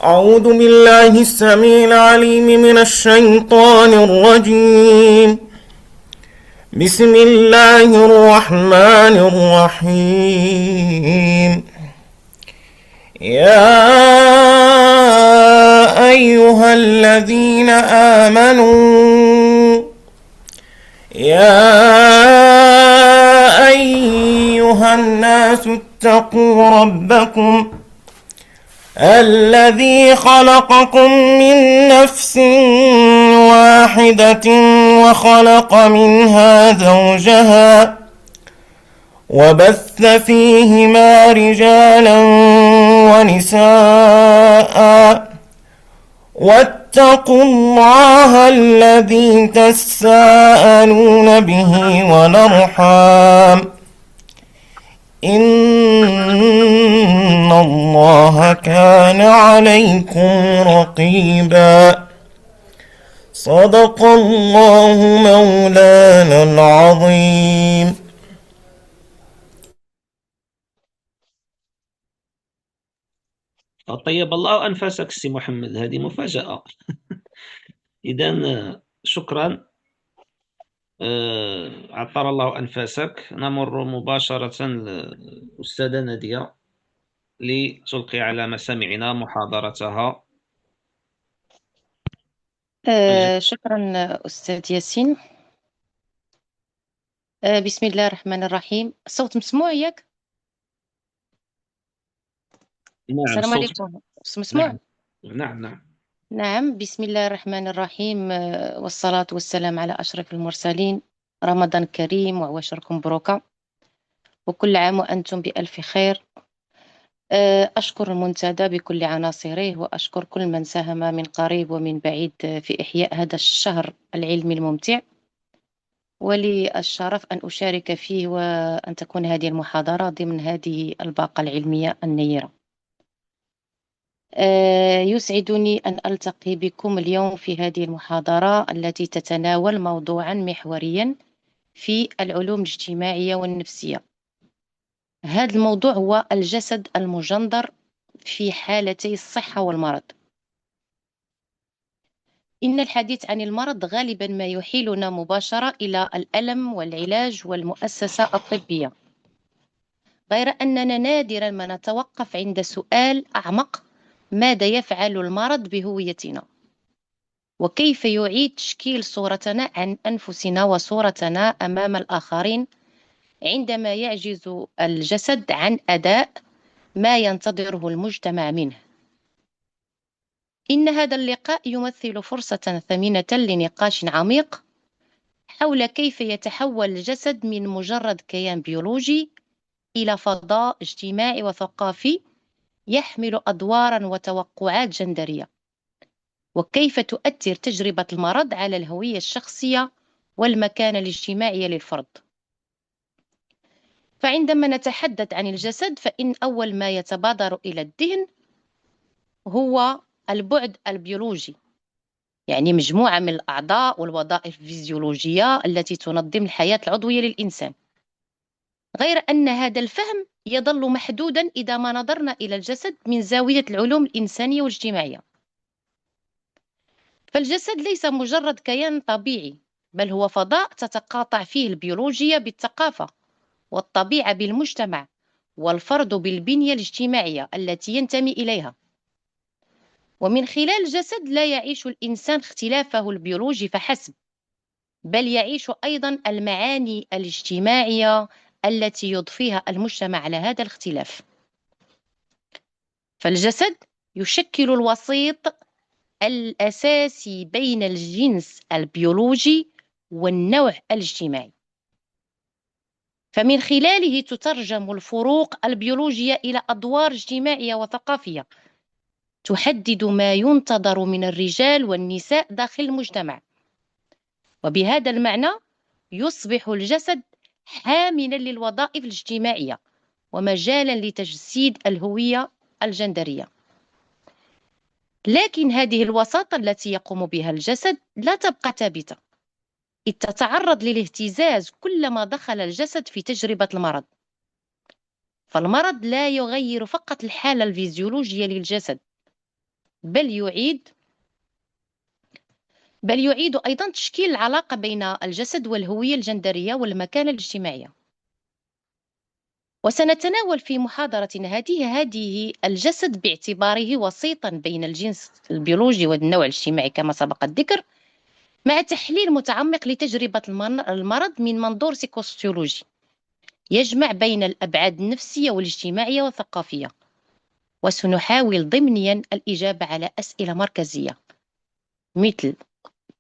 أعوذ بالله السميع العليم من الشيطان الرجيم. بسم الله الرحمن الرحيم. يا أيها الذين آمنوا يا أيها الناس اتقوا ربكم الذي خلقكم من نفس واحدة وخلق منها زوجها وبث فيهما رجالا ونساء واتقوا الله الذي تساءلون به والأرحام إن الله كان عليكم رقيبا. صدق الله مولانا العظيم. طيب الله أنفاسك سي محمد، هذه مفاجأة. إذا شكرا. عطر الله أنفاسك. نمر مباشرة للأستاذة نادية لتلقي على مسامعنا محاضرتها. شكرا أستاذ ياسين. بسم الله الرحمن الرحيم. الصوت مسموع ياك؟ نعم، السلام الصوت. عليكم. مسموع؟ نعم نعم نعم. نعم. بسم الله الرحمن الرحيم، والصلاة والسلام على أشرف المرسلين. رمضان كريم وعواشركم مبروكة، وكل عام وأنتم بألف خير. أشكر المنتدى بكل عناصره، وأشكر كل من ساهم من قريب ومن بعيد في إحياء هذا الشهر العلمي الممتع، ولي الشرف أن أشارك فيه وأن تكون هذه المحاضرة ضمن هذه الباقة العلمية النيرة. يسعدني أن ألتقي بكم اليوم في هذه المحاضرة التي تتناول موضوعا محوريا في العلوم الاجتماعية والنفسية. هذا الموضوع هو الجسد المجندر في حالتي الصحة والمرض. إن الحديث عن المرض غالبا ما يحيلنا مباشرة إلى الألم والعلاج والمؤسسة الطبية، غير أننا نادرا ما نتوقف عند سؤال أعمق: ماذا يفعل المرض بهويتنا؟ وكيف يعيد تشكيل صورتنا عن أنفسنا وصورتنا أمام الآخرين عندما يعجز الجسد عن أداء ما ينتظره المجتمع منه؟ إن هذا اللقاء يمثل فرصة ثمينة لنقاش عميق حول كيف يتحول الجسد من مجرد كيان بيولوجي إلى فضاء اجتماعي وثقافي يحمل أدوارا وتوقعات جندرية، وكيف تؤثر تجربة المرض على الهوية الشخصية والمكانة الاجتماعية للفرد. فعندما نتحدث عن الجسد، فإن أول ما يتبادر إلى الذهن هو البعد البيولوجي، يعني مجموعة من الأعضاء والوظائف الفيزيولوجية التي تنظم الحياة العضوية للإنسان. غير أن هذا الفهم يظل محدودا إذا ما نظرنا إلى الجسد من زاوية العلوم الإنسانية والاجتماعية. فالجسد ليس مجرد كيان طبيعي، بل هو فضاء تتقاطع فيه البيولوجيا بالثقافة، والطبيعة بالمجتمع، والفرد بالبنية الاجتماعية التي ينتمي إليها. ومن خلال الجسد لا يعيش الإنسان اختلافه البيولوجي فحسب، بل يعيش أيضا المعاني الاجتماعية التي يضفيها المجتمع على هذا الاختلاف. فالجسد يشكل الوسيط الأساسي بين الجنس البيولوجي والنوع الاجتماعي، فمن خلاله تترجم الفروق البيولوجية إلى أدوار اجتماعية وثقافية تحدد ما ينتظر من الرجال والنساء داخل المجتمع. وبهذا المعنى يصبح الجسد حاملا للوظائف الاجتماعية ومجالا لتجسيد الهوية الجندرية. لكن هذه الوساطة التي يقوم بها الجسد لا تبقى ثابتة، إذ تتعرض للاهتزاز كلما دخل الجسد في تجربة المرض. فالمرض لا يغير فقط الحالة الفيزيولوجية للجسد، بل يعيد أيضا تشكيل العلاقة بين الجسد والهوية الجندرية والمكانة الاجتماعية. وسنتناول في محاضرتنا هذه الجسد باعتباره وسيطا بين الجنس البيولوجي والنوع الاجتماعي كما سبق الذكر، مع تحليل متعمق لتجربة المرض من منظور سيكوسيولوجي يجمع بين الأبعاد النفسية والاجتماعية والثقافية. وسنحاول ضمنيا الإجابة على أسئلة مركزية مثل: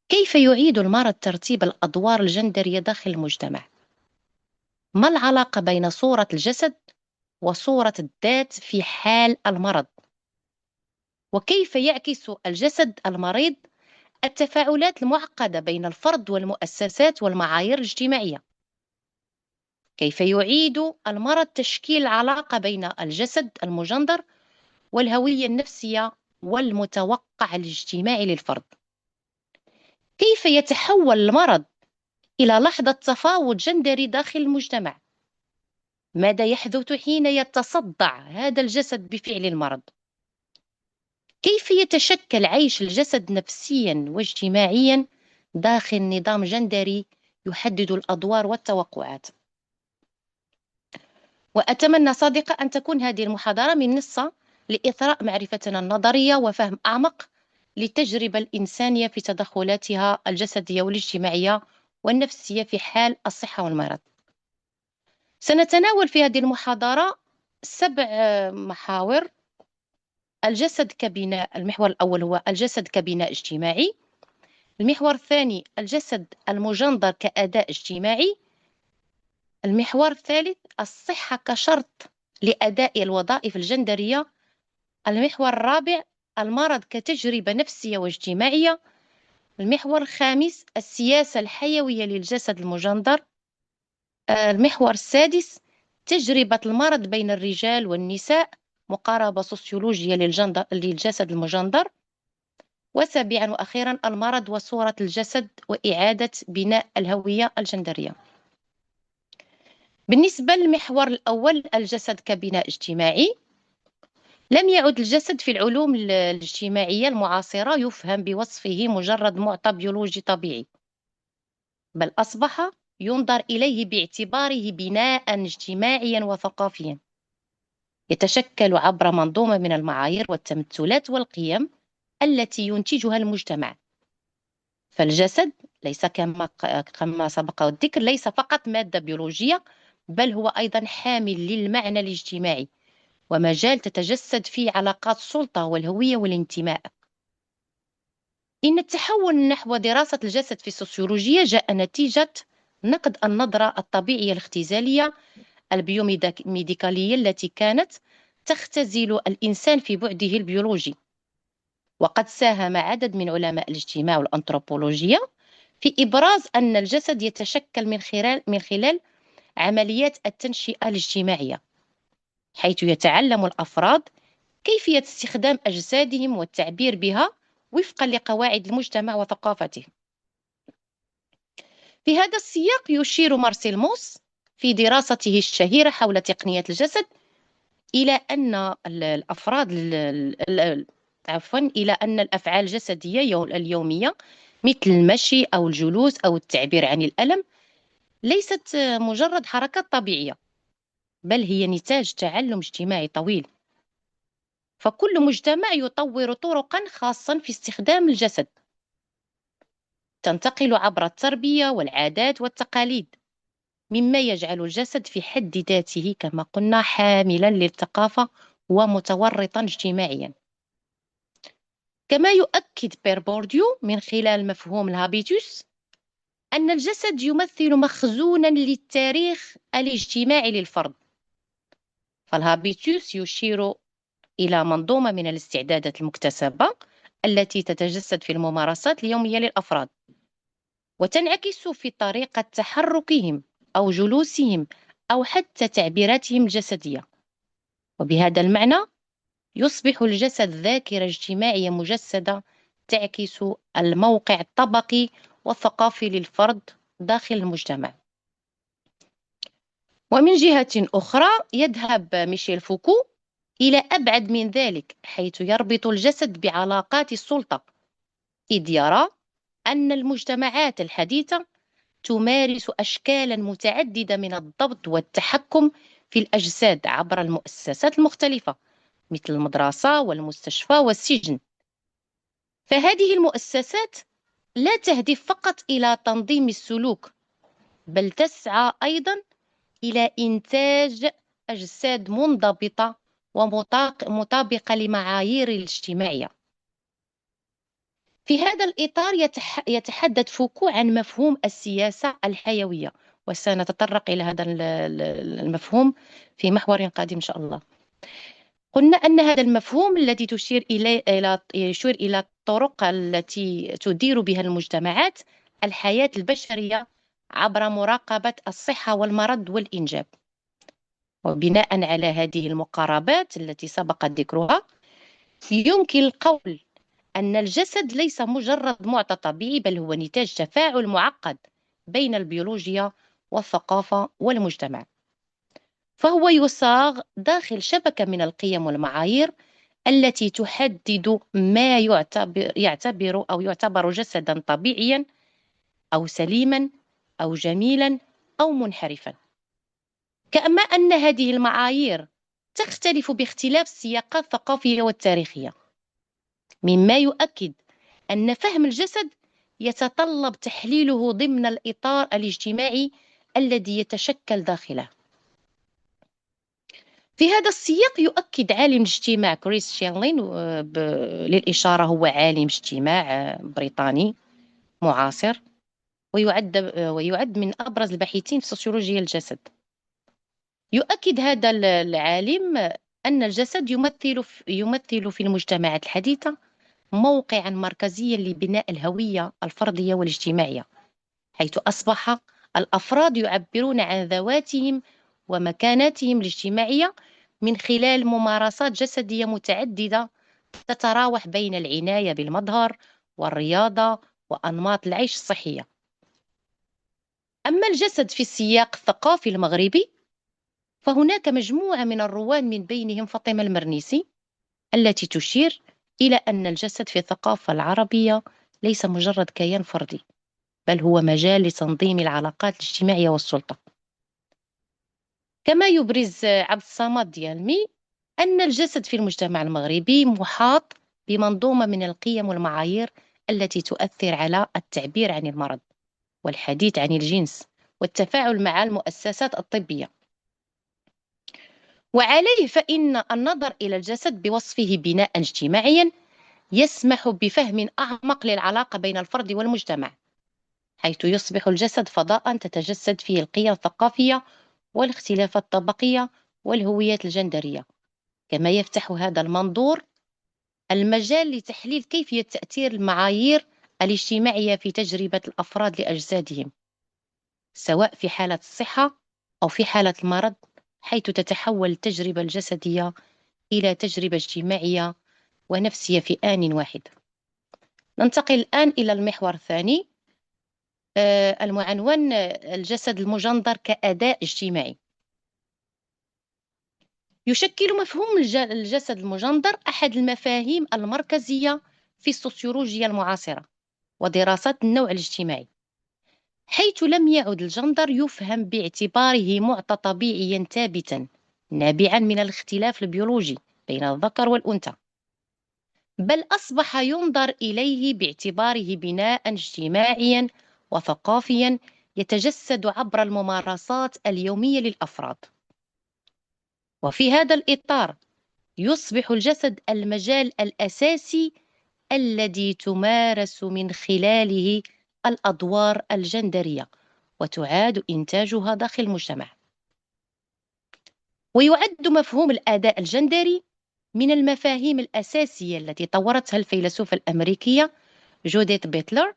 كيف يعيد المرض ترتيب الأدوار الجندرية داخل المجتمع؟ ما العلاقة بين صورة الجسد وصورة الذات في حال المرض؟ وكيف يعكس الجسد المريض التفاعلات المعقدة بين الفرد والمؤسسات والمعايير الاجتماعية؟ كيف يعيد المرض تشكيل العلاقة بين الجسد المجندر والهوية النفسية والمتوقع الاجتماعي للفرد؟ كيف يتحول المرض إلى لحظة تفاوض جندري داخل المجتمع؟ ماذا يحدث حين يتصدع هذا الجسد بفعل المرض؟ كيف يتشكل عيش الجسد نفسيا واجتماعيا داخل نظام جندري يحدد الأدوار والتوقعات؟ وأتمنى صادقة أن تكون هذه المحاضرة منصة لإثراء معرفتنا النظرية وفهم أعمق للتجربة الإنسانية في تدخلاتها الجسدية والاجتماعية والنفسية في حال الصحة والمرض. سنتناول في هذه المحاضرة 7 محاور. الجسد كبناء. المحور الأول هو الجسد كبناء اجتماعي. المحور الثاني الجسد المجندر كأداء اجتماعي. المحور الثالث الصحة كشرط لأداء الوظائف الجندرية. المحور الرابع المرض كتجربة نفسية واجتماعية. المحور الخامس السياسة الحيوية للجسد المجندر. المحور السادس تجربة المرض بين الرجال والنساء، مقاربة سوسيولوجية للجسد المجندر. وسابعا وأخيرا المرض وصورة الجسد وإعادة بناء الهوية الجندرية. بالنسبة للمحور الأول الجسد كبناء اجتماعي، لم يعد الجسد في العلوم الاجتماعية المعاصرة يفهم بوصفه مجرد معطى بيولوجي طبيعي، بل أصبح ينظر إليه باعتباره بناء اجتماعيا وثقافيا يتشكل عبر منظومة من المعايير والتمثلات والقيم التي ينتجها المجتمع. فالجسد ليس كما سبق الذكر ليس فقط مادة بيولوجية، بل هو أيضا حامل للمعنى الاجتماعي ومجال تتجسد فيه علاقات السلطة والهوية والانتماء. إن التحول نحو دراسة الجسد في السوسيولوجيا جاء نتيجة نقد النظرة الطبيعية الاختزالية البيوميديكالية التي كانت تختزل الإنسان في بعده البيولوجي. وقد ساهم عدد من علماء الاجتماع والأنثروبولوجيا في إبراز أن الجسد يتشكل من خلال عمليات التنشئة الاجتماعية، حيث يتعلم الأفراد كيفية استخدام أجسادهم والتعبير بها وفقا لقواعد المجتمع وثقافته. في هذا السياق يشير مارسيل موس في دراسته الشهيرة حول تقنية الجسد إلى أن الأفعال الجسدية اليومية مثل المشي أو الجلوس أو التعبير عن الألم ليست مجرد حركات طبيعية، بل هي نتاج تعلم اجتماعي طويل. فكل مجتمع يطور طرقا خاصة في استخدام الجسد تنتقل عبر التربية والعادات والتقاليد، مما يجعل الجسد في حد ذاته كما قلنا حاملا للثقافة ومتورطا اجتماعيا. كما يؤكد بير بورديو من خلال مفهوم الهابيتوس أن الجسد يمثل مخزونا للتاريخ الاجتماعي للفرد. فالهابيتوس يشير إلى منظومة من الاستعدادات المكتسبة التي تتجسد في الممارسات اليومية للأفراد، وتنعكس في طريقة تحركهم أو جلوسهم أو حتى تعبيراتهم الجسدية. وبهذا المعنى يصبح الجسد ذاكرة اجتماعية مجسدة تعكس الموقع الطبقي والثقافي للفرد داخل المجتمع. ومن جهة أخرى يذهب ميشيل فوكو إلى أبعد من ذلك، حيث يربط الجسد بعلاقات السلطة، إذ يرى أن المجتمعات الحديثة تمارس أشكالا متعددة من الضبط والتحكم في الأجساد عبر المؤسسات المختلفة مثل المدرسة والمستشفى والسجن. فهذه المؤسسات لا تهدف فقط إلى تنظيم السلوك، بل تسعى أيضا إلى إنتاج أجساد منضبطة ومطابقة لمعايير الاجتماعية. في هذا الإطار يتحدث فوكو عن مفهوم السياسة الحيوية، وسنتطرق إلى هذا المفهوم في محور قادم إن شاء الله. قلنا أن هذا المفهوم الذي يشير إلى الطرق التي تدير بها المجتمعات الحياة البشرية عبر مراقبة الصحة والمرض والإنجاب. وبناء على هذه المقاربات التي سبق ذكرها، يمكن القول أن الجسد ليس مجرد معطى طبيعي، بل هو نتاج تفاعل معقد بين البيولوجيا والثقافة والمجتمع. فهو يصاغ داخل شبكة من القيم والمعايير التي تحدد ما يعتبر جسدا طبيعيا أو سليما أو جميلا أو منحرفا. كما أن هذه المعايير تختلف باختلاف السياقات الثقافية والتاريخية، مما يؤكد أن فهم الجسد يتطلب تحليله ضمن الإطار الاجتماعي الذي يتشكل داخله. في هذا السياق يؤكد عالم الاجتماع كريس شيلين، للإشارة هو عالم اجتماع بريطاني معاصر ويعد من أبرز الباحثين في سوسيولوجيا الجسد. يؤكد هذا العالم أن الجسد يمثل في المجتمعات الحديثة موقعا مركزيا لبناء الهوية الفردية والاجتماعية، حيث أصبح الأفراد يعبرون عن ذواتهم ومكاناتهم الاجتماعية من خلال ممارسات جسدية متعددة تتراوح بين العناية بالمظهر والرياضة وأنماط العيش الصحية. أما الجسد في السياق الثقافي المغربي، فهناك مجموعة من الرواد من بينهم فاطمة المرنيسي التي تشير إلى أن الجسد في الثقافة العربية ليس مجرد كيان فردي، بل هو مجال لتنظيم العلاقات الاجتماعية والسلطة. كما يبرز عبد الصمد ديالمي أن الجسد في المجتمع المغربي محاط بمنظومة من القيم والمعايير التي تؤثر على التعبير عن المرض والحديث عن الجنس والتفاعل مع المؤسسات الطبية. وعليه فإن النظر إلى الجسد بوصفه بناء اجتماعيا يسمح بفهم أعمق للعلاقة بين الفرد والمجتمع، حيث يصبح الجسد فضاء تتجسد فيه القيم الثقافية والاختلافات الطبقية والهويات الجندرية. كما يفتح هذا المنظور المجال لتحليل كيفية تأثير المعايير الاجتماعية في تجربة الأفراد لأجسادهم، سواء في حالة الصحة أو في حالة المرض، حيث تتحول التجربة الجسدية إلى تجربة اجتماعية ونفسية في آن واحد. ننتقل الآن إلى المحور الثاني المعنون الجسد المجندر كأداء اجتماعي. يشكل مفهوم الجسد المجندر أحد المفاهيم المركزية في السوسيولوجيا المعاصرة ودراسات النوع الاجتماعي، حيث لم يعد الجندر يفهم باعتباره معطى طبيعيا ثابتا نابعا من الاختلاف البيولوجي بين الذكر والأنثى، بل أصبح ينظر إليه باعتباره بناء اجتماعيا وثقافيا يتجسد عبر الممارسات اليومية للأفراد. وفي هذا الإطار يصبح الجسد المجال الأساسي الذي تمارس من خلاله الأدوار الجندرية وتعاد إنتاجها داخل المجتمع. ويعد مفهوم الأداء الجندري من المفاهيم الأساسية التي طورتها الفيلسوفة الأمريكية جوديث بيتلر،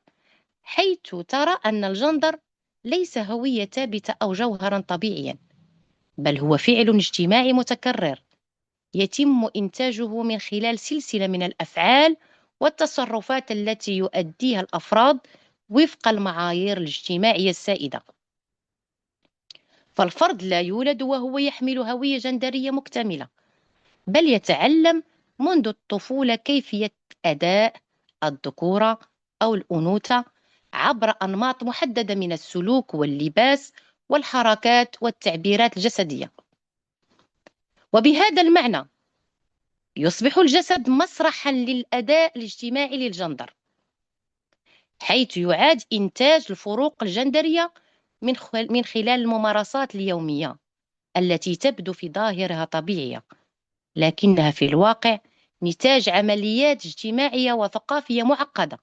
حيث ترى أن الجندر ليس هوية ثابتة أو جوهرا طبيعيا، بل هو فعل اجتماعي متكرر يتم إنتاجه من خلال سلسلة من الأفعال والتصرفات التي يؤديها الأفراد وفق المعايير الاجتماعية السائدة. فالفرد لا يولد وهو يحمل هوية جندرية مكتملة، بل يتعلم منذ الطفولة كيفية أداء الذكورة أو الأنوثة عبر أنماط محددة من السلوك واللباس والحركات والتعبيرات الجسدية. وبهذا المعنى يصبح الجسد مسرحا للأداء الاجتماعي للجندر، حيث يعاد إنتاج الفروق الجندرية من خلال الممارسات اليومية التي تبدو في ظاهرها طبيعية، لكنها في الواقع نتاج عمليات اجتماعية وثقافية معقدة.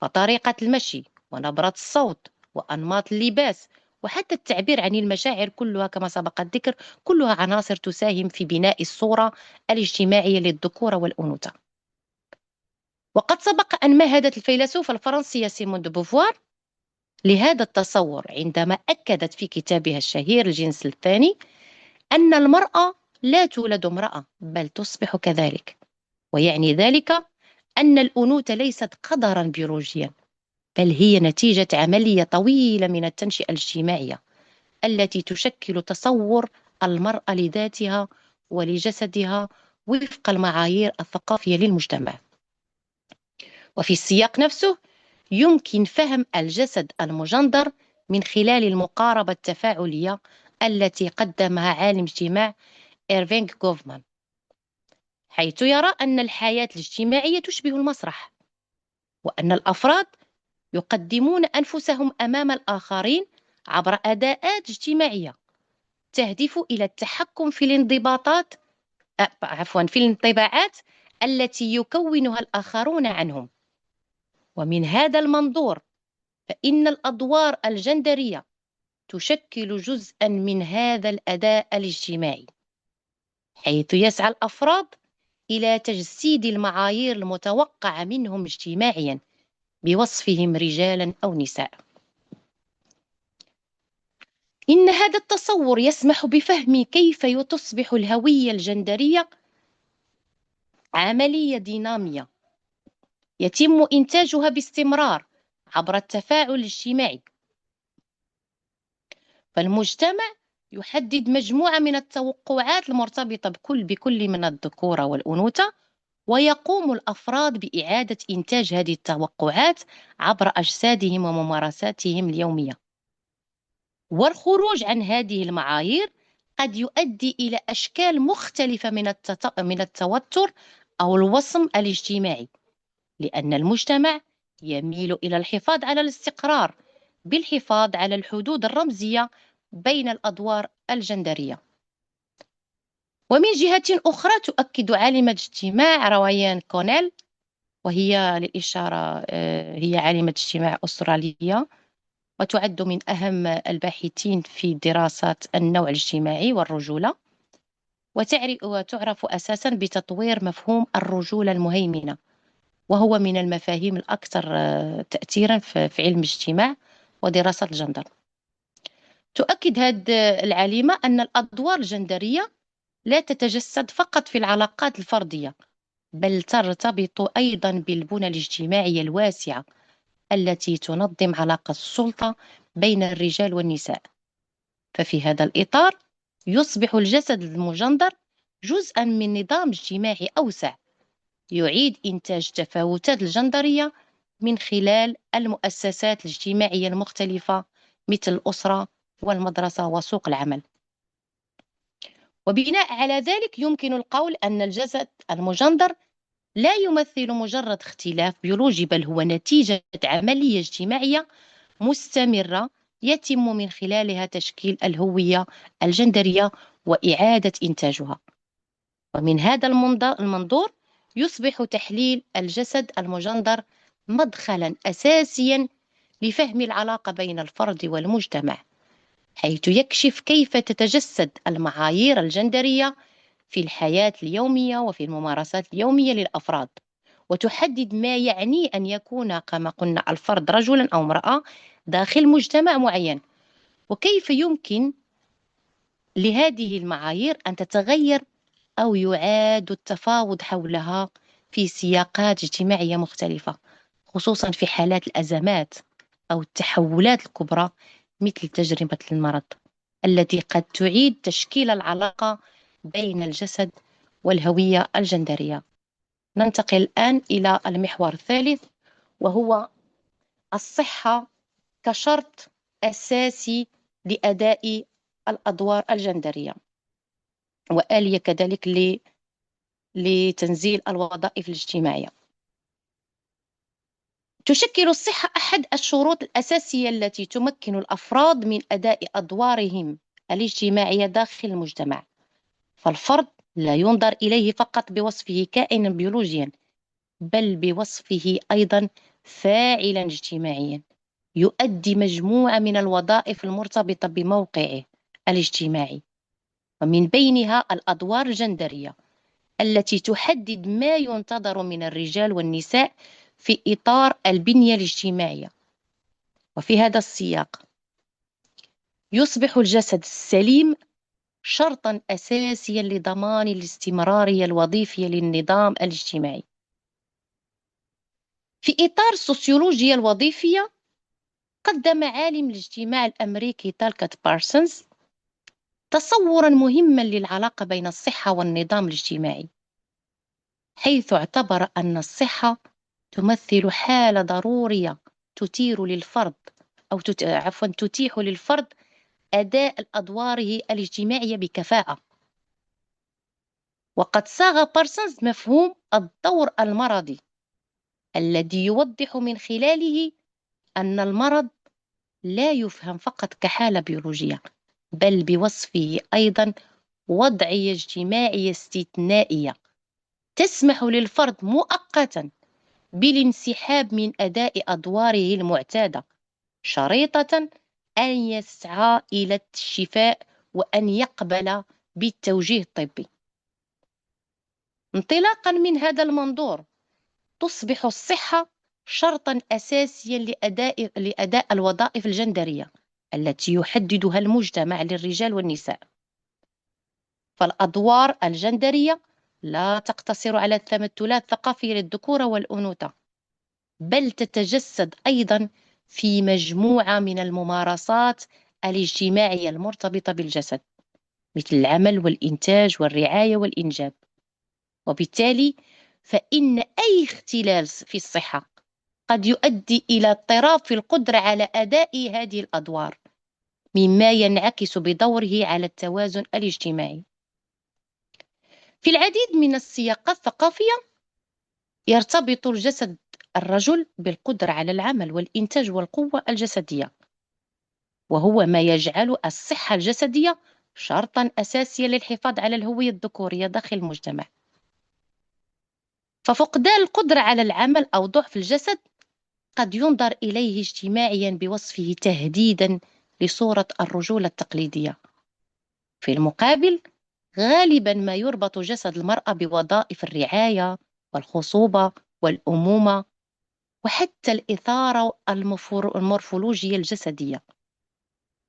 فطريقة المشي ونبرة الصوت وأنماط اللباس وحتى التعبير عن المشاعر كلها كما سبق الذكر كلها عناصر تساهم في بناء الصورة الاجتماعية للذكورة والأنوثة. وقد سبق أن مهدت الفيلسوفة الفرنسية سيمون دو بوفوار لهذا التصور عندما أكدت في كتابها الشهير الجنس الثاني أن المرأة لا تولد امرأة بل تصبح كذلك، ويعني ذلك أن الأنوثة ليست قدرا بيولوجيا بل هي نتيجة عملية طويلة من التنشئة الاجتماعية التي تشكل تصور المرأة لذاتها ولجسدها وفق المعايير الثقافية للمجتمع. وفي السياق نفسه يمكن فهم الجسد المجندر من خلال المقاربة التفاعلية التي قدمها عالم اجتماع إيرفينغ غوفمان، حيث يرى أن الحياة الاجتماعية تشبه المسرح، وأن الأفراد يقدمون أنفسهم أمام الآخرين عبر أداءات اجتماعية تهدف إلى التحكم في في الانطباعات التي يكونها الآخرون عنهم. ومن هذا المنظور فإن الأدوار الجندرية تشكل جزءا من هذا الأداء الاجتماعي، حيث يسعى الأفراد إلى تجسيد المعايير المتوقعة منهم اجتماعيا بوصفهم رجالا أو نساء. إن هذا التصور يسمح بفهم كيف تصبح الهوية الجندرية عملية دينامية يتم إنتاجها باستمرار عبر التفاعل الاجتماعي. فالمجتمع يحدد مجموعة من التوقعات المرتبطة بكل من الذكورة والأنوثة، ويقوم الأفراد بإعادة إنتاج هذه التوقعات عبر أجسادهم وممارساتهم اليومية. والخروج عن هذه المعايير قد يؤدي إلى أشكال مختلفة من التوتر أو الوصم الاجتماعي، لأن المجتمع يميل إلى الحفاظ على الاستقرار بالحفاظ على الحدود الرمزية بين الأدوار الجندرية. ومن جهة أخرى تؤكد عالمة اجتماع رويان كونيل، وهي للإشارة هي عالمة اجتماع أسترالية وتعد من أهم الباحثين في دراسة النوع الاجتماعي والرجولة، وتعرف أساسا بتطوير مفهوم الرجولة المهيمنة، وهو من المفاهيم الأكثر تأثيرا في علم الاجتماع ودراسة الجندر. تؤكد هذه العالمة أن الأدوار الجندرية لا تتجسد فقط في العلاقات الفردية بل ترتبط أيضا بالبنى الاجتماعية الواسعة التي تنظم علاقة السلطة بين الرجال والنساء. ففي هذا الإطار يصبح الجسد المجندر جزءا من نظام اجتماعي أوسع يعيد إنتاج تفاوتات الجندرية من خلال المؤسسات الاجتماعية المختلفة مثل الأسرة والمدرسة وسوق العمل. وبناء على ذلك يمكن القول أن الجسد المجندر لا يمثل مجرد اختلاف بيولوجي بل هو نتيجة عملية اجتماعية مستمرة يتم من خلالها تشكيل الهوية الجندرية وإعادة إنتاجها. ومن هذا المنظور يصبح تحليل الجسد المجندر مدخلا أساسيا لفهم العلاقة بين الفرد والمجتمع، حيث يكشف كيف تتجسد المعايير الجندرية في الحياة اليومية وفي الممارسات اليومية للأفراد، وتحدد ما يعني أن يكون كما قلنا الفرد رجلا أو امرأة داخل مجتمع معين، وكيف يمكن لهذه المعايير أن تتغير أو يعاد التفاوض حولها في سياقات اجتماعية مختلفة، خصوصا في حالات الأزمات أو التحولات الكبرى مثل تجربة المرض التي قد تعيد تشكيل العلاقة بين الجسد والهوية الجندرية. ننتقل الآن إلى المحور الثالث، وهو الصحة كشرط أساسي لأداء الأدوار الجندرية، وآلية كذلك لتنزيل الوظائف الاجتماعية. تشكل الصحة أحد الشروط الأساسية التي تمكن الأفراد من أداء أدوارهم الاجتماعية داخل المجتمع. فالفرد لا ينظر إليه فقط بوصفه كائنا بيولوجيا، بل بوصفه أيضا فاعلا اجتماعيا، يؤدي مجموعة من الوظائف المرتبطة بموقعه الاجتماعي، ومن بينها الأدوار الجندرية التي تحدد ما ينتظر من الرجال والنساء في إطار البنية الاجتماعية. وفي هذا السياق يصبح الجسد السليم شرطا أساسيا لضمان الاستمرارية الوظيفية للنظام الاجتماعي. في إطار السوسيولوجيا الوظيفية، قدم عالم الاجتماع الأمريكي تالكت بارسونز تصورا مهما للعلاقة بين الصحة والنظام الاجتماعي، حيث اعتبر أن الصحة تمثل حالة ضرورية تثير للفرد تتيح للفرد أداء أدواره الاجتماعية بكفاءة. وقد صاغ بارسونز مفهوم الدور المرضي الذي يوضح من خلاله أن المرض لا يفهم فقط كحالة بيولوجية، بل بوصفه أيضا وضعية اجتماعية استثنائية تسمح للفرد مؤقتا بالانسحاب من أداء أدواره المعتادة، شريطة أن يسعى إلى الشفاء وأن يقبل بالتوجيه الطبي. انطلاقا من هذا المنظور، تصبح الصحة شرطا أساسيا لأداء الوظائف الجندرية التي يحددها المجتمع للرجال والنساء. فالأدوار الجندرية لا تقتصر على التمثلات الثقافية للذكورة والأنوثة، بل تتجسد أيضا في مجموعة من الممارسات الاجتماعية المرتبطة بالجسد، مثل العمل والإنتاج والرعاية والإنجاب. وبالتالي فإن أي اختلال في الصحة قد يؤدي إلى اضطراب في القدرة على أداء هذه الأدوار، مما ينعكس بدوره على التوازن الاجتماعي. في العديد من السياقات الثقافية يرتبط الجسد الرجل بالقدرة على العمل والإنتاج والقوة الجسدية، وهو ما يجعل الصحة الجسدية شرطا أساسيا للحفاظ على الهوية الذكورية داخل المجتمع. ففقدان القدرة على العمل أو ضعف الجسد قد ينظر إليه اجتماعيا بوصفه تهديدا لصورة الرجولة التقليدية. في المقابل، غالبا ما يربط جسد المرأة بوظائف الرعاية والخصوبة والأمومة وحتى الإثارة المورفولوجية الجسدية،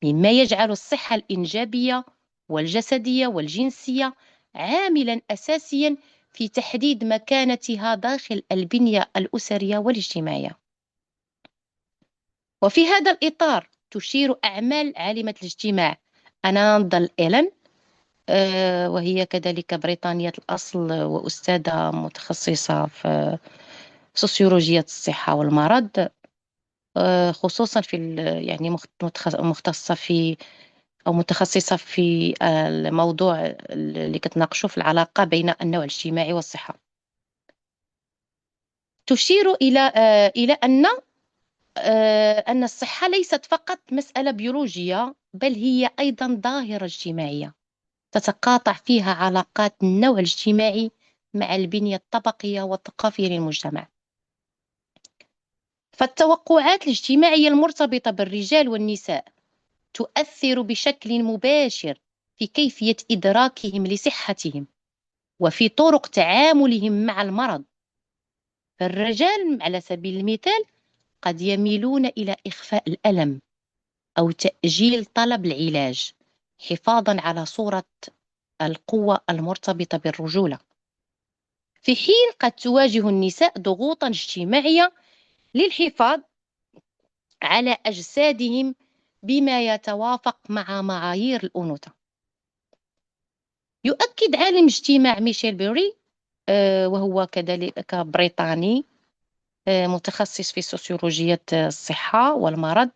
مما يجعل الصحة الإنجابية والجسدية والجنسية عاملا أساسيا في تحديد مكانتها داخل البنية الأسرية والاجتماعية. وفي هذا الإطار تشير أعمال عالمة الاجتماع أناندل إيلان، وهي كذلك بريطانية الأصل وأستاذة متخصصة في سوسيولوجيا الصحة والمرض، خصوصا في يعني مختصة في أو متخصصة في الموضوع اللي كتناقشوا في العلاقة بين النوع الاجتماعي والصحة. تشير إلى أن الصحة ليست فقط مسألة بيولوجية، بل هي أيضا ظاهرة اجتماعية تتقاطع فيها علاقات النوع الاجتماعي مع البنية الطبقية والثقافية للمجتمع. فالتوقعات الاجتماعية المرتبطة بالرجال والنساء تؤثر بشكل مباشر في كيفية إدراكهم لصحتهم وفي طرق تعاملهم مع المرض. فالرجال على سبيل المثال قد يميلون إلى إخفاء الألم أو تأجيل طلب العلاج حفاظا على صورة القوة المرتبطة بالرجولة، في حين قد تواجه النساء ضغوطا اجتماعية للحفاظ على أجسادهم بما يتوافق مع معايير الأنوثة. يؤكد عالم اجتماع ميشيل بيري، وهو كذلك بريطاني متخصص في سوسيولوجية الصحة والمرض،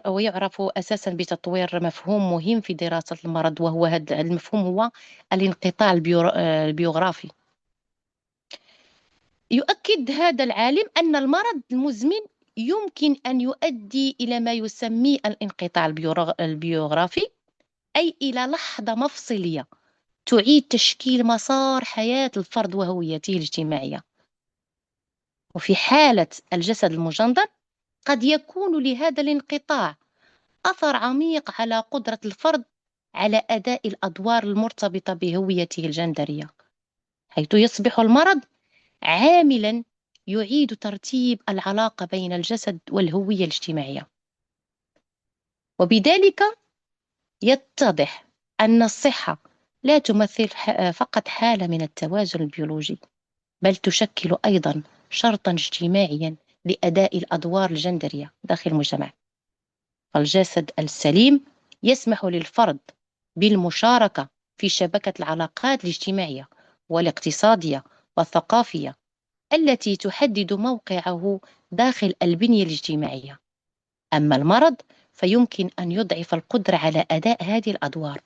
ويعرف أساسا بتطوير مفهوم مهم في دراسة المرض، وهو هذا المفهوم هو الانقطاع البيوغرافي. يؤكد هذا العالم أن المرض المزمن يمكن أن يؤدي إلى ما يسميه الانقطاع البيوغرافي، أي إلى لحظة مفصلية تعيد تشكيل مسار حياة الفرد وهويته الاجتماعية. وفي حالة الجسد المجندر قد يكون لهذا الانقطاع أثر عميق على قدرة الفرد على أداء الأدوار المرتبطة بهويته الجندرية، حيث يصبح المرض عاملا يعيد ترتيب العلاقة بين الجسد والهوية الاجتماعية. وبذلك يتضح أن الصحة لا تمثل فقط حالة من التوازن البيولوجي، بل تشكل أيضا شرطا اجتماعيا لأداء الأدوار الجندرية داخل المجتمع. فالجسد السليم يسمح للفرد بالمشاركة في شبكة العلاقات الاجتماعية والاقتصادية والثقافية التي تحدد موقعه داخل البنية الاجتماعية. أما المرض فيمكن أن يضعف القدرة على أداء هذه الأدوار،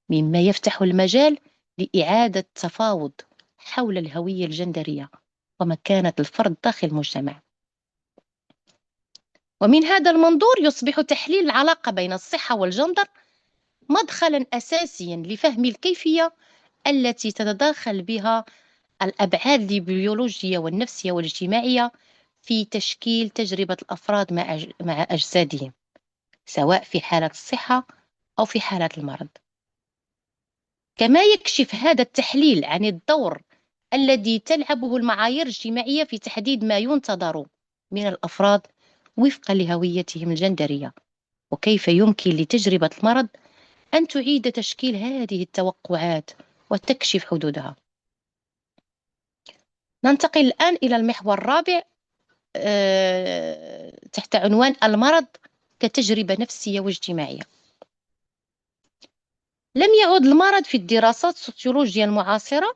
مما يفتح المجال لإعادة تفاوض حول الهوية الجندرية ومكانة الفرد داخل المجتمع. ومن هذا المنظور يصبح تحليل العلاقة بين الصحة والجندر مدخلا أساسيا لفهم الكيفية التي تتداخل بها الأبعاد البيولوجية والنفسية والاجتماعية في تشكيل تجربة الأفراد مع أجسادهم، سواء في حالة الصحة أو في حالة المرض. كما يكشف هذا التحليل عن الدور الذي تلعبه المعايير الاجتماعية في تحديد ما ينتظر من الأفراد وفقا لهويتهم الجندرية، وكيف يمكن لتجربة المرض أن تعيد تشكيل هذه التوقعات وتكشف حدودها. ننتقل الآن إلى المحور الرابع تحت عنوان المرض كتجربة نفسية واجتماعية. لم يعد المرض في الدراسات السوسيولوجية المعاصرة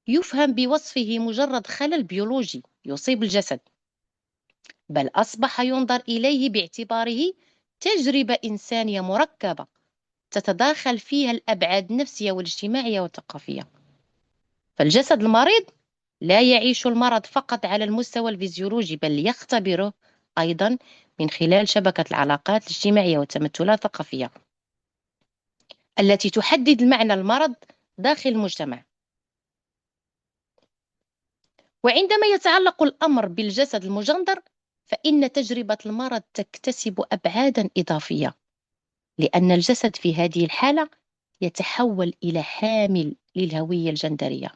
يفهم بوصفه مجرد خلل بيولوجي يصيب الجسد، بل أصبح ينظر إليه باعتباره تجربة إنسانية مركبة تتداخل فيها الأبعاد النفسية والاجتماعية والثقافية. فالجسد المريض لا يعيش المرض فقط على المستوى الفيزيولوجي، بل يختبره أيضا من خلال شبكة العلاقات الاجتماعية والتمثلات الثقافية التي تحدد معنى المرض داخل المجتمع. وعندما يتعلق الأمر بالجسد المجندر فإن تجربة المرض تكتسب أبعادا إضافية، لأن الجسد في هذه الحالة يتحول إلى حامل للهوية الجندرية.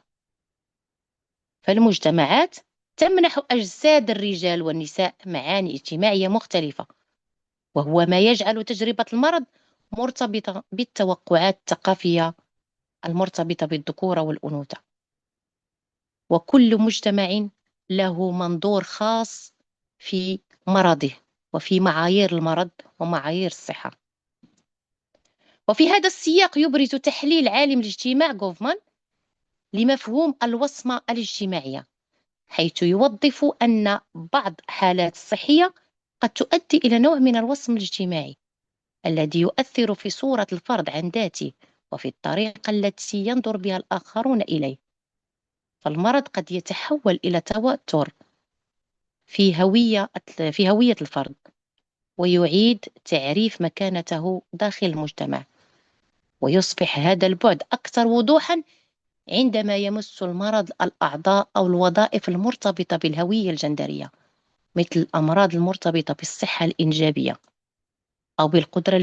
فالمجتمعات تمنح أجساد الرجال والنساء معاني اجتماعية مختلفة، وهو ما يجعل تجربة المرض مرتبطة بالتوقعات الثقافية المرتبطة بالذكورة والأنوثة. وكل مجتمع له منظور خاص في مرضه وفي معايير المرض ومعايير الصحة. وفي هذا السياق يبرز تحليل عالم الاجتماع غوفمان لمفهوم الوصمة الاجتماعية، حيث يوظف أن بعض حالات الصحية قد تؤدي إلى نوع من الوصم الاجتماعي الذي يؤثر في صورة الفرد عن ذاته وفي الطريقة التي ينظر بها الآخرون إليه. فالمرض قد يتحول إلى توتر في هوية الفرد، ويعيد تعريف مكانته داخل المجتمع، ويصبح هذا البعد أكثر وضوحا عندما يمس المرض الأعضاء أو الوظائف المرتبطة بالهوية الجندرية، مثل الأمراض المرتبطة بالصحة الإنجابية أو بالقدرة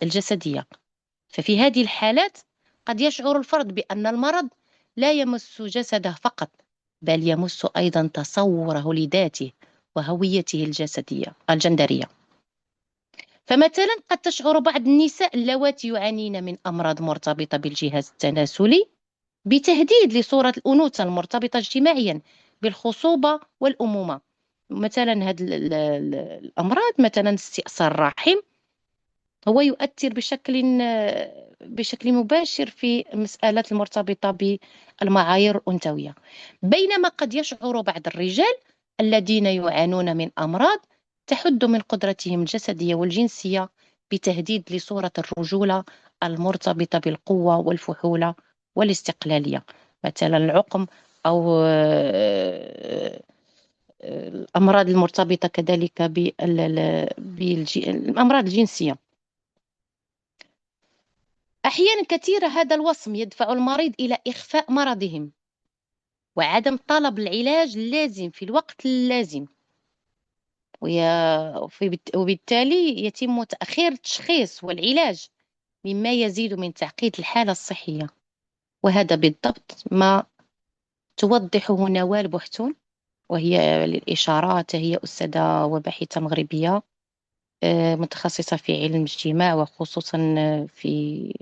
الجسدية. ففي هذه الحالات قد يشعر الفرد بأن المرض لا يمس جسده فقط، بل يمس أيضا تصوره لذاته وهويته الجندرية. فمثلا قد تشعر بعض النساء اللواتي يعانين من أمراض مرتبطة بالجهاز التناسلي بتهديد لصورة الأنوثة المرتبطة اجتماعيا بالخصوبة والأمومة. مثلا هذه الأمراض مثلا استئصال الرحم هو يؤثر بشكل مباشر في المسألة المرتبطة بالمعايير الأنثوية، بينما قد يشعر بعض الرجال الذين يعانون من أمراض تحد من قدرتهم الجسدية والجنسية بتهديد لصورة الرجولة المرتبطة بالقوة والفحولة والاستقلالية، مثلا العقم أو الأمراض المرتبطة كذلك بالأمراض الجنسية. أحيانا كثيرة هذا الوصم يدفع المريض إلى إخفاء مرضهم وعدم طلب العلاج اللازم في الوقت اللازم، وبالتالي يتم تأخير التشخيص والعلاج مما يزيد من تعقيد الحالة الصحية. وهذا بالضبط ما توضحه نوال بوحتون، وهي للإشارات هي أستاذة وباحثة مغربية متخصصة في علم الاجتماع، وخصوصا في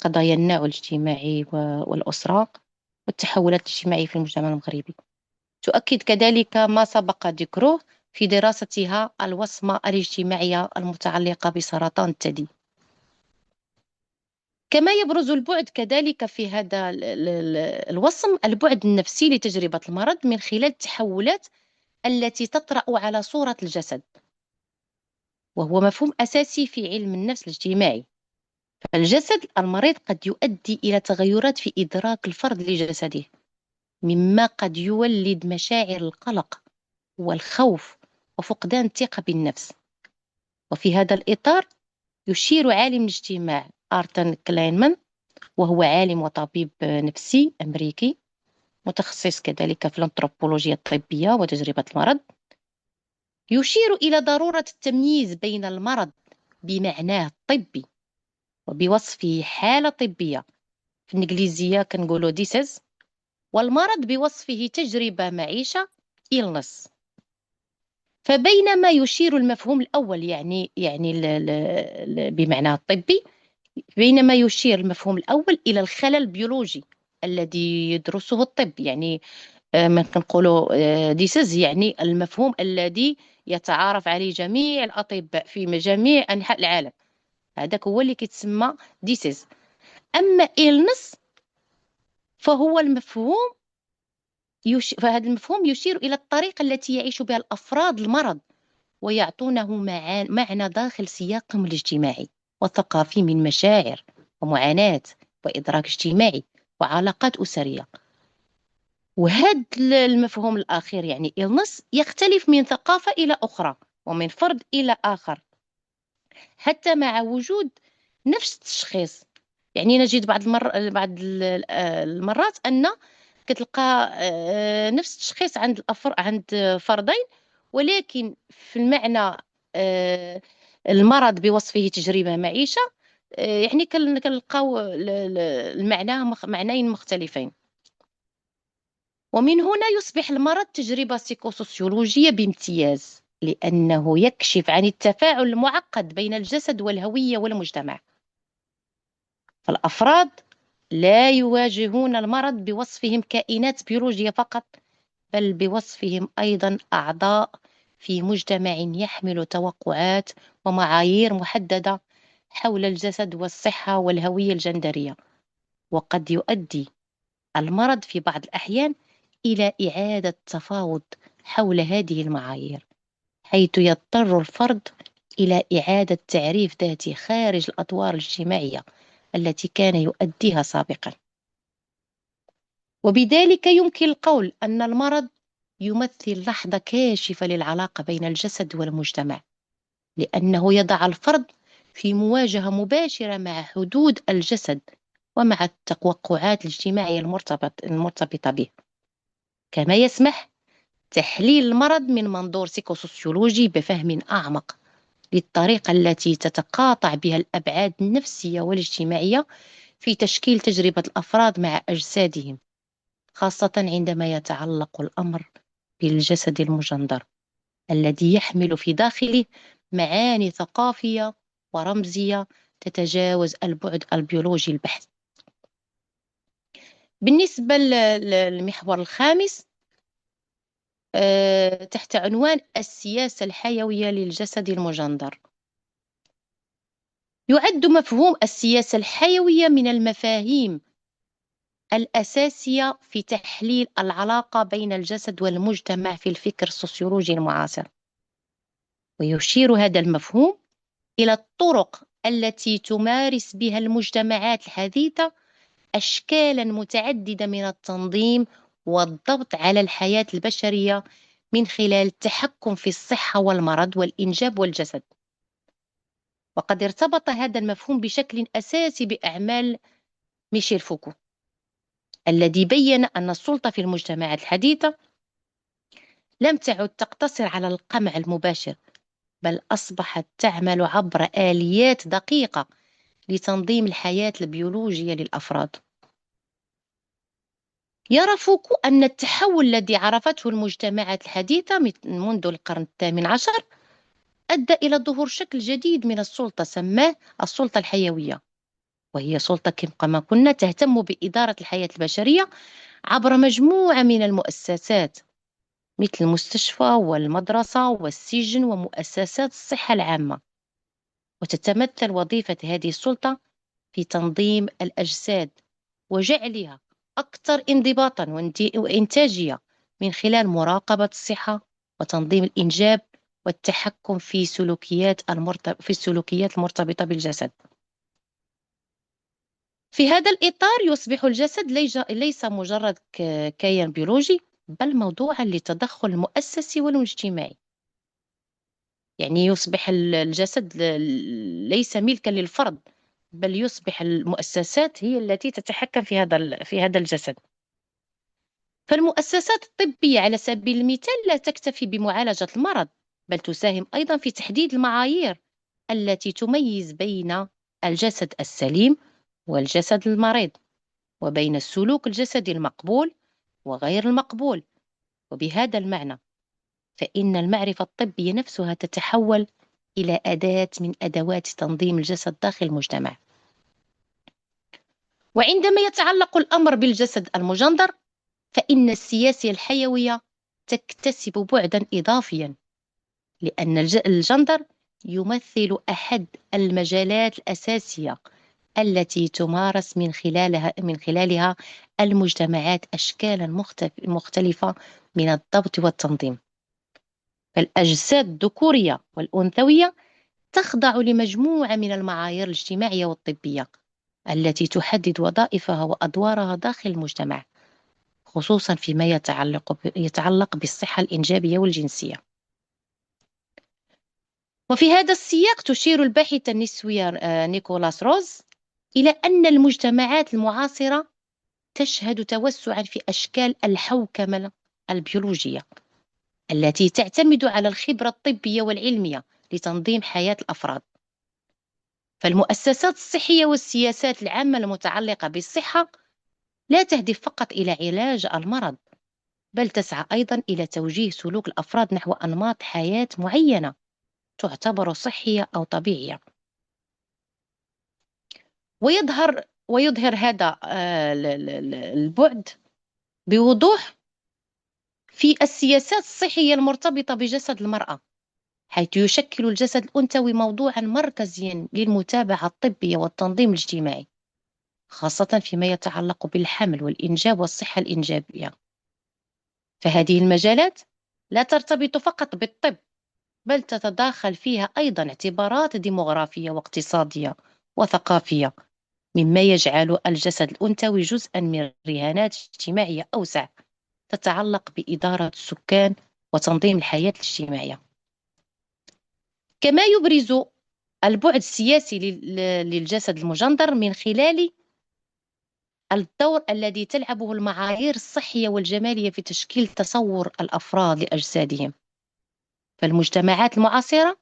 قضايا النوع الاجتماعي والأسرة والتحولات الاجتماعية في المجتمع المغربي. تؤكد كذلك ما سبق ذكره في دراستها الوصمة الاجتماعية المتعلقة بسرطان الثدي. كما يبرز البعد كذلك في هذا الوصم البعد النفسي لتجربة المرض من خلال التحولات التي تطرأ على صورة الجسد، وهو مفهوم أساسي في علم النفس الاجتماعي. فالجسد المريض قد يؤدي إلى تغيرات في إدراك الفرد لجسده، مما قد يولد مشاعر القلق والخوف وفقدان الثقة بالنفس. وفي هذا الإطار يشير عالم الاجتماع آرتن كلاينمان، وهو عالم وطبيب نفسي أمريكي متخصص كذلك في الأنثروبولوجيا الطبية وتجربة المرض، يشير إلى ضرورة التمييز بين المرض بمعناه الطبي وبوصفه حالة طبية، في الإنجليزية كنقولوا disease، والمرض بوصفه تجربة معيشة illness. فبينما يشير المفهوم الأول يعني بمعنى الطبي، بينما يشير المفهوم الأول إلى الخلل البيولوجي الذي يدرسه الطب، يعني ما كنقولوا ديسيز يعني المفهوم الذي يتعارف عليه جميع الأطباء في جميع أنحاء العالم، هذاك هو اللي كيتسمى ديسيز. أما إلنس فهو المفهوم فهذا المفهوم يشير إلى الطريقة التي يعيش بها الأفراد المرض ويعطونه معنى داخل سياقهم الاجتماعي والثقافي من مشاعر ومعاناة وإدراك اجتماعي وعلاقات أسرية. وهذا المفهوم الأخير يعني illness يختلف من ثقافة إلى أخرى ومن فرد إلى آخر، حتى مع وجود نفس التشخيص. يعني نجد بعض المرات أن كتلقى نفس التشخيص عند فردين، ولكن في المعنى المرض بوصفه تجربة معيشة، يعني كنلقاو معنيين مختلفين. ومن هنا يصبح المرض تجربة سيكوسوسيولوجية بامتياز، لأنه يكشف عن التفاعل المعقد بين الجسد والهوية والمجتمع. فالأفراد لا يواجهون المرض بوصفهم كائنات بيولوجية فقط، بل بوصفهم أيضا أعضاء في مجتمع يحمل توقعات ومعايير محددة حول الجسد والصحة والهوية الجندرية. وقد يؤدي المرض في بعض الأحيان إلى إعادة تفاوض حول هذه المعايير، حيث يضطر الفرد إلى إعادة تعريف ذاته خارج الأدوار الاجتماعية التي كان يؤديها سابقا. وبذلك يمكن القول أن المرض يمثل لحظة كاشفة للعلاقة بين الجسد والمجتمع، لأنه يضع الفرد في مواجهة مباشرة مع حدود الجسد ومع التوقعات الاجتماعية المرتبطة به. كما يسمح تحليل المرض من منظور سيكوسوسيولوجي بفهم أعمق للطريقة التي تتقاطع بها الأبعاد النفسية والاجتماعية في تشكيل تجربة الأفراد مع أجسادهم، خاصة عندما يتعلق الأمر بالجسد المجندر الذي يحمل في داخله معاني ثقافية ورمزية تتجاوز البعد البيولوجي البحت. بالنسبة للمحور الخامس تحت عنوان السياسة الحيوية للجسد المجندر، يعد مفهوم السياسة الحيوية من المفاهيم الأساسية في تحليل العلاقة بين الجسد والمجتمع في الفكر السوسيولوجي المعاصر. ويشير هذا المفهوم إلى الطرق التي تمارس بها المجتمعات الحديثة أشكالا متعددة من التنظيم والضبط على الحياة البشرية من خلال التحكم في الصحة والمرض والإنجاب والجسد. وقد ارتبط هذا المفهوم بشكل أساسي بأعمال ميشيل فوكو الذي بين أن السلطة في المجتمعات الحديثة لم تعد تقتصر على القمع المباشر، بل أصبحت تعمل عبر آليات دقيقة لتنظيم الحياة البيولوجية للأفراد. يرى فوكو أن التحول الذي عرفته المجتمعات الحديثة منذ القرن الثامن عشر أدى إلى ظهور شكل جديد من السلطة سماه السلطة الحيوية، وهي سلطة كما قلنا تهتم بإدارة الحياة البشرية عبر مجموعة من المؤسسات مثل المستشفى والمدرسة والسجن ومؤسسات الصحة العامة. وتتمثل وظيفة هذه السلطة في تنظيم الأجساد وجعلها أكثر انضباطا وإنتاجية من خلال مراقبة الصحة وتنظيم الإنجاب والتحكم في السلوكيات المرتبطة بالجسد. في هذا الإطار يصبح الجسد ليس مجرد كيان بيولوجي، بل موضوعا للتدخل المؤسسي والاجتماعي. يعني يصبح الجسد ليس ملكا للفرد، بل يصبح المؤسسات هي التي تتحكم في هذا الجسد. فالمؤسسات الطبية على سبيل المثال لا تكتفي بمعالجة المرض، بل تساهم أيضا في تحديد المعايير التي تميز بين الجسد السليم والجسد المريض، وبين السلوك الجسدي المقبول وغير المقبول. وبهذا المعنى فإن المعرفة الطبية نفسها تتحول إلى أداة من أدوات تنظيم الجسد داخل المجتمع. وعندما يتعلق الأمر بالجسد المجندر، فإن السياسة الحيوية تكتسب بعدا إضافيا، لأن الجندر يمثل أحد المجالات الأساسية التي تمارس من خلالها المجتمعات أشكالا مختلفة من الضبط والتنظيم. فالأجساد الذكورية والأنثوية تخضع لمجموعة من المعايير الاجتماعية والطبية التي تحدد وظائفها وأدوارها داخل المجتمع، خصوصا فيما يتعلق بالصحة الإنجابية والجنسية. وفي هذا السياق تشير الباحثة النسوية نيكولاس روز إلى أن المجتمعات المعاصرة تشهد توسعا في أشكال الحوكمة البيولوجية التي تعتمد على الخبرة الطبية والعلمية لتنظيم حياة الأفراد. فالمؤسسات الصحية والسياسات العامة المتعلقة بالصحة لا تهدف فقط إلى علاج المرض، بل تسعى أيضا إلى توجيه سلوك الأفراد نحو أنماط حياة معينة تعتبر صحية أو طبيعية. ويظهر هذا البعد بوضوح في السياسات الصحية المرتبطة بجسد المرأة، حيث يشكل الجسد الأنثوي موضوعا مركزيا للمتابعة الطبية والتنظيم الاجتماعي، خاصة فيما يتعلق بالحمل والإنجاب والصحة الإنجابية. فهذه المجالات لا ترتبط فقط بالطب، بل تتداخل فيها أيضا اعتبارات ديموغرافية واقتصادية وثقافية، مما يجعل الجسد الأنثوي جزءا من رهانات اجتماعية أوسع تتعلق بإدارة السكان وتنظيم الحياة الاجتماعية. كما يبرز البعد السياسي للجسد المجندر من خلال الدور الذي تلعبه المعايير الصحية والجمالية في تشكيل تصور الأفراد لأجسادهم. فالمجتمعات المعاصرة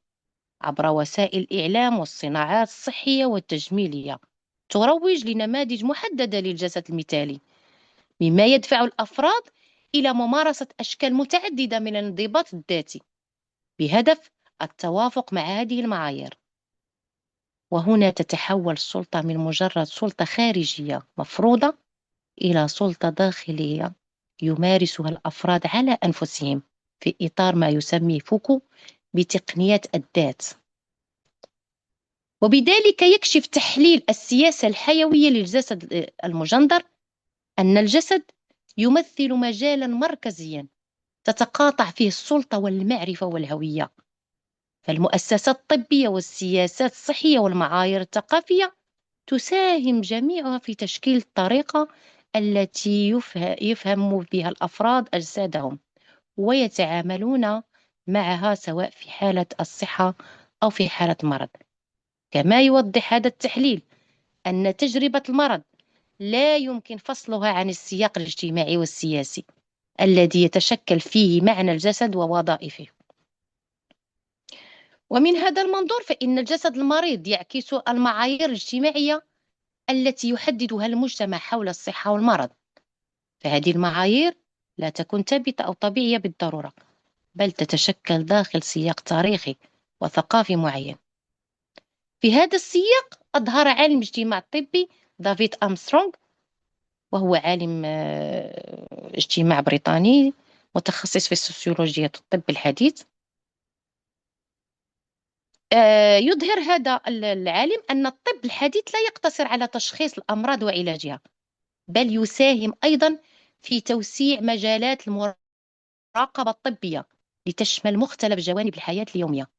عبر وسائل الإعلام والصناعات الصحية والتجميلية تروج لنماذج محددة للجسد المثالي، مما يدفع الأفراد إلى ممارسة أشكال متعددة من الانضباط الذاتي بهدف التوافق مع هذه المعايير. وهنا تتحول السلطة من مجرد سلطة خارجية مفروضة إلى سلطة داخلية يمارسها الأفراد على أنفسهم في إطار ما يسميه فوكو بتقنيات الذات. وبذلك يكشف تحليل السياسة الحيوية للجسد المجندر أن الجسد يمثل مجالا مركزيا تتقاطع فيه السلطة والمعرفة والهوية. فالمؤسسات الطبية والسياسات الصحية والمعايير الثقافية تساهم جميعها في تشكيل الطريقة التي يفهم بها الأفراد أجسادهم ويتعاملون معها سواء في حالة الصحة أو في حالة مرض. كما يوضح هذا التحليل أن تجربة المرض لا يمكن فصلها عن السياق الاجتماعي والسياسي الذي يتشكل فيه معنى الجسد ووظائفه. ومن هذا المنظور فإن الجسد المريض يعكس المعايير الاجتماعية التي يحددها المجتمع حول الصحة والمرض. فهذه المعايير لا تكون ثابتة أو طبيعية بالضرورة، بل تتشكل داخل سياق تاريخي وثقافي معين. في هذا السياق أظهر عالم الاجتماع الطبي دافيد أرمسترونغ، وهو عالم اجتماع بريطاني متخصص في سوسيولوجيا الطب الحديث. يظهر هذا العالم أن الطب الحديث لا يقتصر على تشخيص الأمراض وعلاجها، بل يساهم أيضا في توسيع مجالات المراقبة الطبية لتشمل مختلف جوانب الحياة اليومية،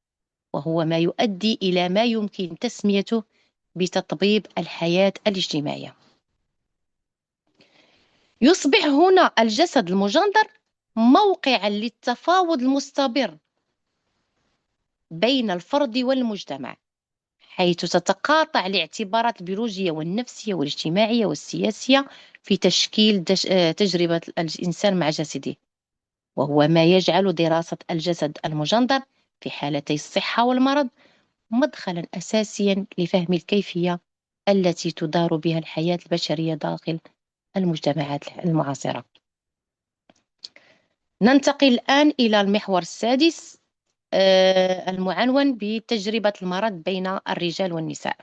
وهو ما يؤدي إلى ما يمكن تسميته بتطبيب الحياة الاجتماعية. يصبح هنا الجسد المجندر موقعا للتفاوض المستمر بين الفرد والمجتمع، حيث تتقاطع الاعتبارات البيولوجية والنفسية والاجتماعية والسياسية في تشكيل تجربة الإنسان مع جسده، وهو ما يجعل دراسة الجسد المجندر في حالتي الصحة والمرض مدخلا أساسيا لفهم الكيفية التي تدار بها الحياة البشرية داخل المجتمعات المعاصرة. ننتقل الآن إلى المحور السادس المعنون بتجربة المرض بين الرجال والنساء.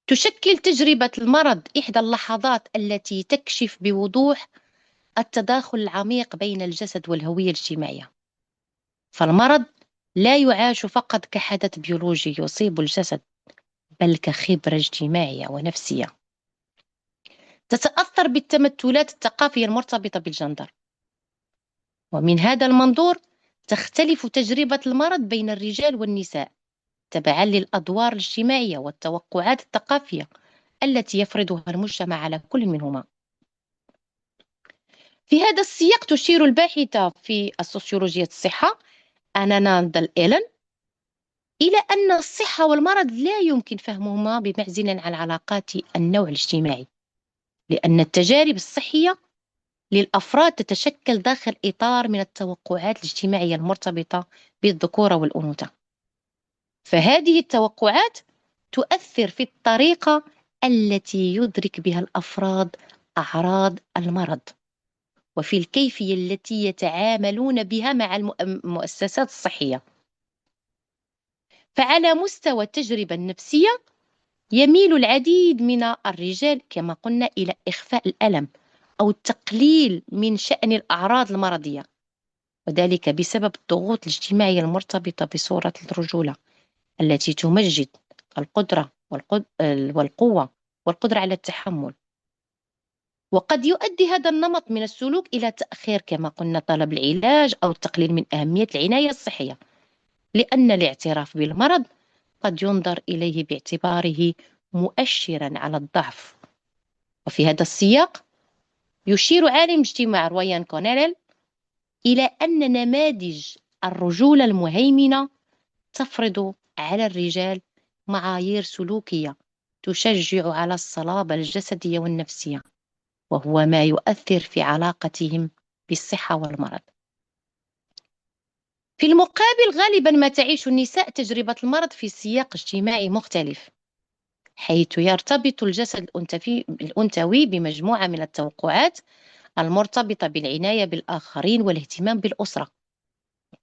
تشكل تجربة المرض إحدى اللحظات التي تكشف بوضوح التداخل العميق بين الجسد والهوية الاجتماعية. فالمرض لا يعاش فقط كحدث بيولوجي يصيب الجسد، بل كخبرة اجتماعية ونفسية تتأثر بالتمثلات الثقافية المرتبطة بالجندر. ومن هذا المنظور تختلف تجربة المرض بين الرجال والنساء تبعا للأدوار الاجتماعية والتوقعات الثقافية التي يفرضها المجتمع على كل منهما. في هذا السياق تشير الباحثة في السوسيولوجيا الصحة أنا ناندل إيلن إلى أن الصحة والمرض لا يمكن فهمهما بمعزل عن علاقات النوع الاجتماعي، لأن التجارب الصحية للأفراد تتشكل داخل إطار من التوقعات الاجتماعية المرتبطة بالذكورة والأنوثة. فهذه التوقعات تؤثر في الطريقة التي يدرك بها الأفراد أعراض المرض، وفي الكيفية التي يتعاملون بها مع المؤسسات الصحية. فعلى مستوى التجربة النفسية يميل العديد من الرجال كما قلنا إلى إخفاء الألم أو التقليل من شأن الأعراض المرضية، وذلك بسبب الضغوط الاجتماعية المرتبطة بصورة الرجولة التي تمجد القدرة والقوة والقدرة على التحمل. وقد يؤدي هذا النمط من السلوك إلى تأخير كما قلنا طلب العلاج أو التقليل من أهمية العناية الصحية، لأن الاعتراف بالمرض قد ينظر إليه باعتباره مؤشرا على الضعف. وفي هذا السياق يشير عالم اجتماع رويان كونيل إلى أن نماذج الرجولة المهيمنة تفرض على الرجال معايير سلوكية تشجع على الصلابة الجسدية والنفسية، وهو ما يؤثر في علاقتهم بالصحة والمرض. في المقابل غالبا ما تعيش النساء تجربة المرض في سياق اجتماعي مختلف، حيث يرتبط الجسد الأنثوي بمجموعة من التوقعات المرتبطة بالعناية بالآخرين والاهتمام بالأسرة.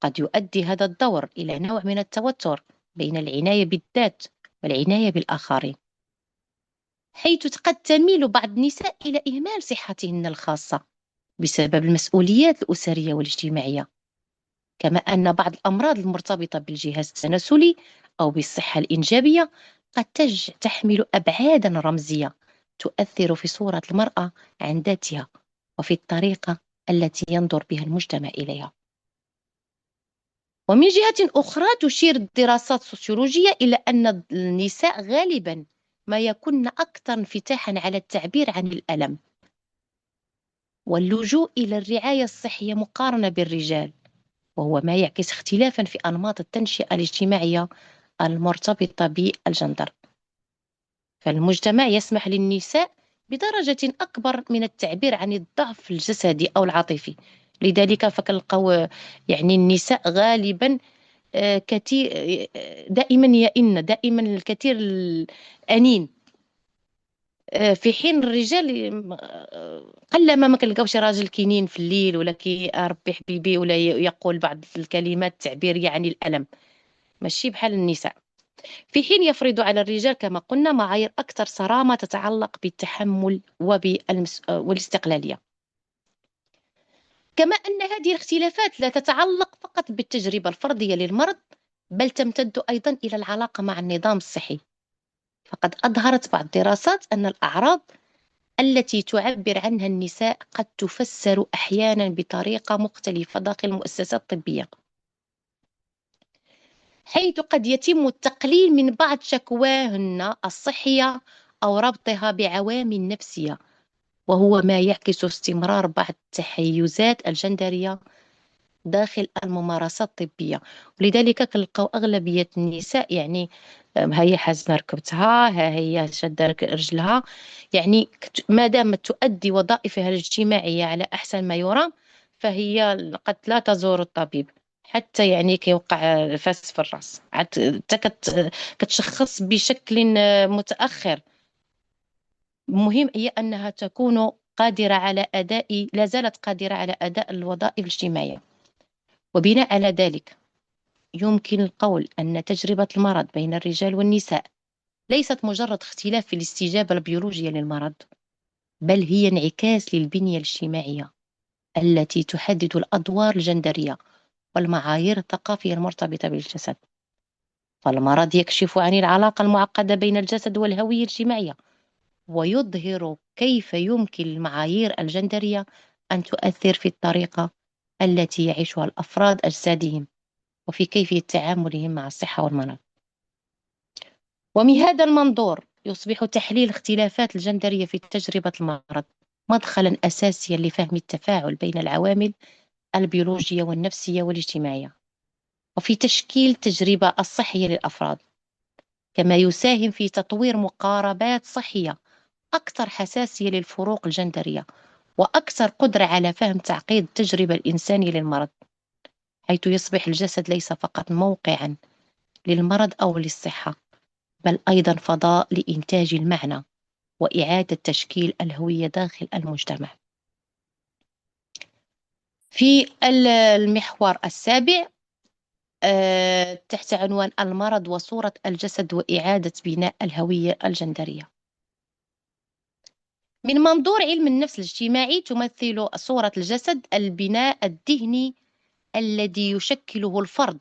قد يؤدي هذا الدور إلى نوع من التوتر بين العناية بالذات والعناية بالآخرين، حيث قد تميل بعض النساء إلى إهمال صحتهن الخاصة بسبب المسؤوليات الأسرية والاجتماعية. كما أن بعض الأمراض المرتبطة بالجهاز التناسلي أو بالصحة الإنجابية قد تحمل أبعادا رمزية تؤثر في صورة المرأة عن ذاتها وفي الطريقة التي ينظر بها المجتمع إليها. ومن جهة أخرى تشير الدراسات السوسيولوجية إلى أن النساء غالبا ما يكون أكثر انفتاحا على التعبير عن الألم واللجوء إلى الرعاية الصحية مقارنة بالرجال، وهو ما يعكس اختلافا في أنماط التنشئة الاجتماعية المرتبطة بالجندر. فالمجتمع يسمح للنساء بدرجة أكبر من التعبير عن الضعف الجسدي أو العاطفي، لذلك فكنلقاو يعني النساء غالبا كثير دائما يئن، دائما الكثير الأنين، في حين الرجال قلما ما كنلقاو شي راجل كينين في الليل ولا ربي حبيبي ولا يقول بعض الكلمات التعبيرية عن الألم، ماشي بحال النساء. في حين يفرض على الرجال كما قلنا معايير أكثر صرامة تتعلق بالتحمل والاستقلالية. كما أن هذه الاختلافات لا تتعلق فقط بالتجربة الفردية للمرض، بل تمتد أيضا إلى العلاقة مع النظام الصحي. فقد أظهرت بعض الدراسات أن الأعراض التي تعبر عنها النساء قد تفسر أحيانا بطريقة مختلفة داخل المؤسسات الطبية، حيث قد يتم التقليل من بعض شكواهن الصحية أو ربطها بعوامل نفسية، وهو ما يعكس استمرار بعض التحيزات الجندرية داخل الممارسات الطبية. ولذلك كنلقاو أغلبية النساء يعني ها هي حازمة ركبتها، ها هي شادة رجلها، يعني ما دامت تؤدي وظائفها الاجتماعية على أحسن ما يرام فهي قد لا تزور الطبيب حتى يعني كيوقع فاس في الراس، حتى كتشخص بشكل متأخر. المهم هي أنها تكون قادرة على أداء، لا زالت قادرة على أداء الوظائف الاجتماعية. وبناء على ذلك يمكن القول أن تجربة المرض بين الرجال والنساء ليست مجرد اختلاف في الاستجابة البيولوجية للمرض، بل هي انعكاس للبنية الاجتماعية التي تحدد الأدوار الجندرية والمعايير الثقافية المرتبطة بالجسد. فالمرض يكشف عن العلاقة المعقدة بين الجسد والهوية الاجتماعية، ويظهر كيف يمكن المعايير الجندرية أن تؤثر في الطريقة التي يعيشها الأفراد أجسادهم وفي كيفية تعاملهم مع الصحة والمرض. ومن هذا المنظور يصبح تحليل الاختلافات الجندرية في تجربة المرض مدخلا أساسيا لفهم التفاعل بين العوامل البيولوجية والنفسية والاجتماعية، وفي تشكيل التجربة الصحية للأفراد، كما يساهم في تطوير مقاربات صحية أكثر حساسية للفروق الجندرية وأكثر قدرة على فهم تعقيد التجربة الإنسانية للمرض، حيث يصبح الجسد ليس فقط موقعا للمرض أو للصحة، بل أيضا فضاء لإنتاج المعنى وإعادة تشكيل الهوية داخل المجتمع. في المحور السابع تحت عنوان المرض وصورة الجسد وإعادة بناء الهوية الجندرية. من منظور علم النفس الاجتماعي تمثل صورة الجسد البناء الذهني الذي يشكله الفرد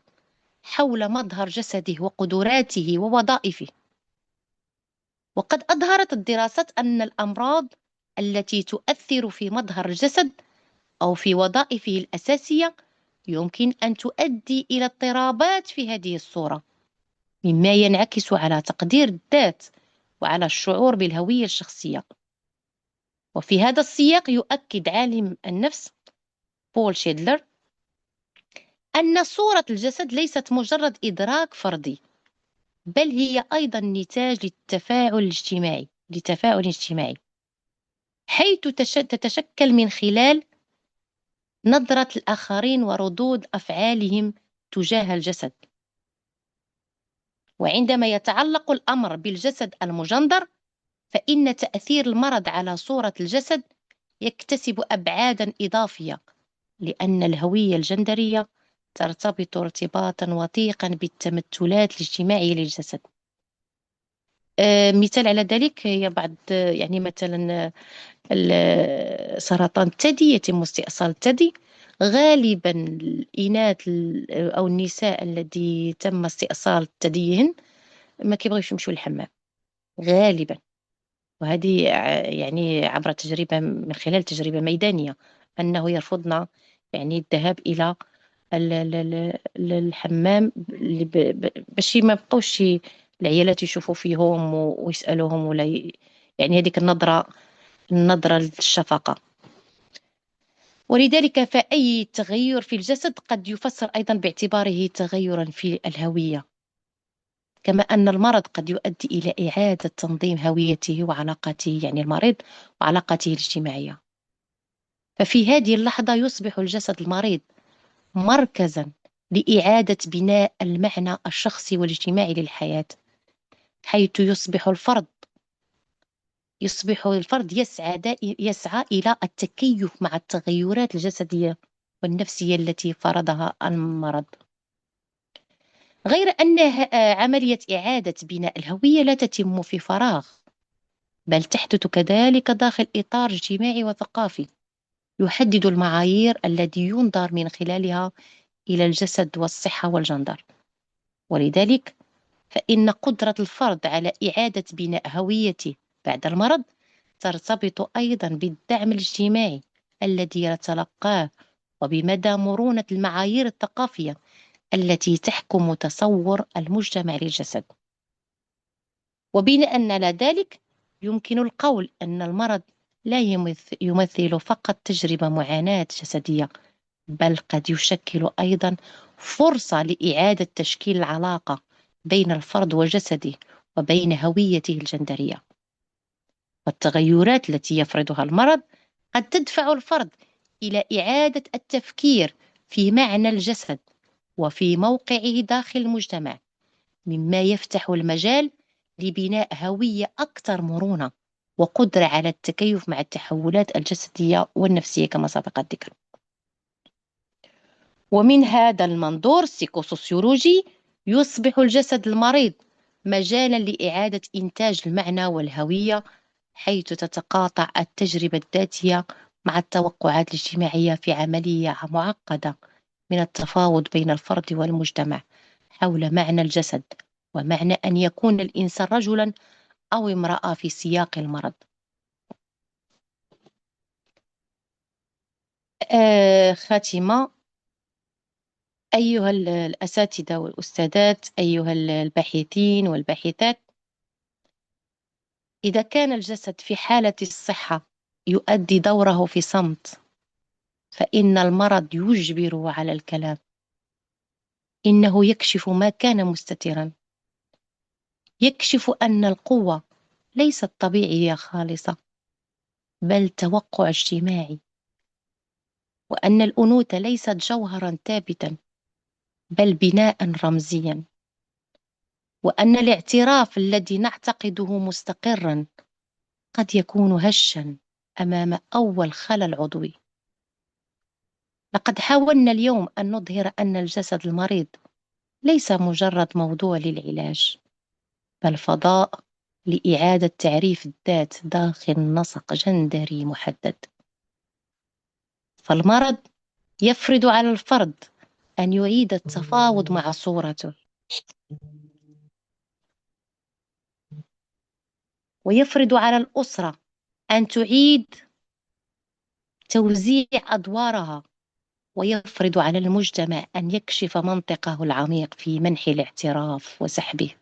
حول مظهر جسده وقدراته ووظائفه. وقد أظهرت الدراسات أن الأمراض التي تؤثر في مظهر الجسد أو في وظائفه الأساسية يمكن أن تؤدي إلى اضطرابات في هذه الصورة، مما ينعكس على تقدير الذات وعلى الشعور بالهوية الشخصية. وفي هذا السياق يؤكد عالم النفس بول شيدلر أن صورة الجسد ليست مجرد إدراك فردي، بل هي أيضا نتاج لتفاعل اجتماعي، حيث تتشكل من خلال نظرة الآخرين وردود أفعالهم تجاه الجسد. وعندما يتعلق الأمر بالجسد المجندر فإن تأثير المرض على صورة الجسد يكتسب أبعادا إضافية، لأن الهوية الجندرية ترتبط ارتباطا وثيقا بالتمثلات الاجتماعية للجسد. مثال على ذلك هي بعض يعني مثلا سرطان الثدي، يتم استئصال الثدي غالبا الإناث أو النساء الذي تم استئصال الثديين ما كيبغيوش يمشوا للحمام غالبا. وهذه يعني عبر تجربة، من خلال تجربة ميدانية، أنه يرفضن يعني الذهاب إلى الحمام باش ما بقوش العيالات يشوفوا فيهم ويسألوهم ولا يعني هذيك النظرة للشفقة. ولذلك فأي تغير في الجسد قد يفسر أيضا باعتباره تغيرا في الهوية، كما أن المرض قد يؤدي إلى إعادة تنظيم هويته وعلاقاته، يعني المريض وعلاقاته الاجتماعية. ففي هذه اللحظة يصبح الجسد المريض مركزا لإعادة بناء المعنى الشخصي والاجتماعي للحياة، حيث يصبح الفرد يسعى إلى التكيف مع التغيرات الجسدية والنفسية التي فرضها المرض. غير أن عملية إعادة بناء الهوية لا تتم في فراغ، بل تحدث كذلك داخل إطار اجتماعي وثقافي يحدد المعايير التي ينظر من خلالها إلى الجسد والصحة والجندر. ولذلك فإن قدرة الفرد على إعادة بناء هويته بعد المرض ترتبط أيضا بالدعم الاجتماعي الذي يتلقاه، وبمدى مرونة المعايير الثقافية التي تحكم تصور المجتمع للجسد. وبناء على ذلك يمكن القول أن المرض لا يمثل فقط تجربة معاناة جسدية، بل قد يشكل أيضا فرصة لإعادة تشكيل العلاقة بين الفرد وجسده وبين هويته الجندرية. والتغيرات التي يفرضها المرض قد تدفع الفرد إلى إعادة التفكير في معنى الجسد وفي موقعه داخل المجتمع، مما يفتح المجال لبناء هوية أكثر مرونة وقدرة على التكيف مع التحولات الجسدية والنفسية كما سبق الذكر. ومن هذا المنظور السيكوسوسيولوجي يصبح الجسد المريض مجالا لإعادة إنتاج المعنى والهوية، حيث تتقاطع التجربة الذاتية مع التوقعات الاجتماعية في عملية معقدة من التفاوض بين الفرد والمجتمع حول معنى الجسد ومعنى أن يكون الإنسان رجلا أو امرأة في سياق المرض. خاتمة، أيها الأساتذة والأستاذات، أيها الباحثين والباحثات، إذا كان الجسد في حالة الصحة يؤدي دوره في صمت، فإن المرض يجبر على الكلام. إنه يكشف ما كان مستترا، يكشف أن القوة ليست طبيعية خالصة، بل توقع اجتماعي، وأن الأنوثة ليست جوهرا ثابتا، بل بناء رمزيا، وأن الاعتراف الذي نعتقده مستقرا قد يكون هشا أمام أول خلل عضوي. لقد حاولنا اليوم أن نظهر أن الجسد المريض ليس مجرد موضوع للعلاج، بل فضاء لإعادة تعريف الذات داخل نسق جندري محدد. فالمرض يفرض على الفرد أن يعيد التفاوض مع صورته، ويفرض على الأسرة أن تعيد توزيع أدوارها، ويفرض على المجتمع أن يكشف منطقه العميق في منح الاعتراف وسحبه.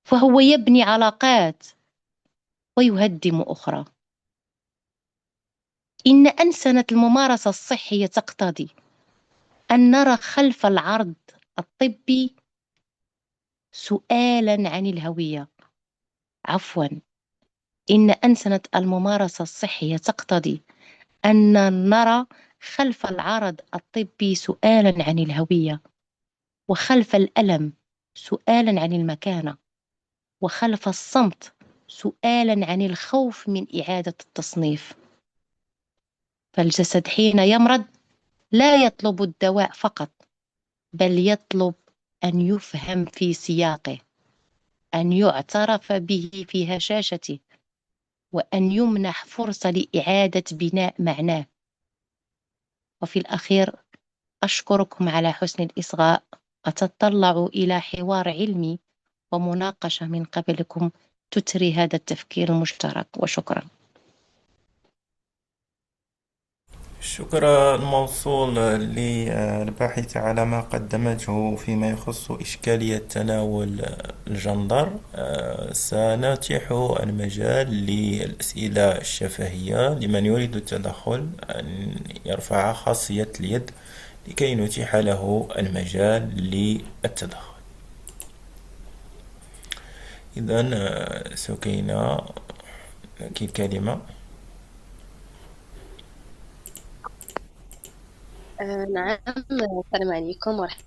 فهو يبني علاقات ويهدم أخرى. إن أنسنة الممارسة الصحية تقتضي أن نرى خلف العرض الطبي سؤالا عن الهوية. إن أنسنة الممارسة الصحية تقتضي أن نرى خلف العرض الطبي سؤالا عن الهوية، وخلف الألم سؤالا عن المكانة، وخلف الصمت سؤالا عن الخوف من إعادة التصنيف. فالجسد حين يمرض لا يطلب الدواء فقط، بل يطلب أن يفهم في سياقه، أن يعترف به في هشاشته، وأن يمنح فرصة لإعادة بناء معناه. وفي الأخير أشكركم على حسن الإصغاء. أتطلع إلى حوار علمي ومناقشة من قبلكم تثري هذا التفكير المشترك، وشكرا. الشكر الموصول للباحثة على ما قدمته فيما يخص إشكالية تناول الجندر. سنتيح المجال للأسئلة الشفهية لمن يريد التدخل أن يرفع خاصية اليد لكي نتيح له المجال للتدخل. إذن سكينة لك الكلمة. نعم، السلام عليكم ورحمة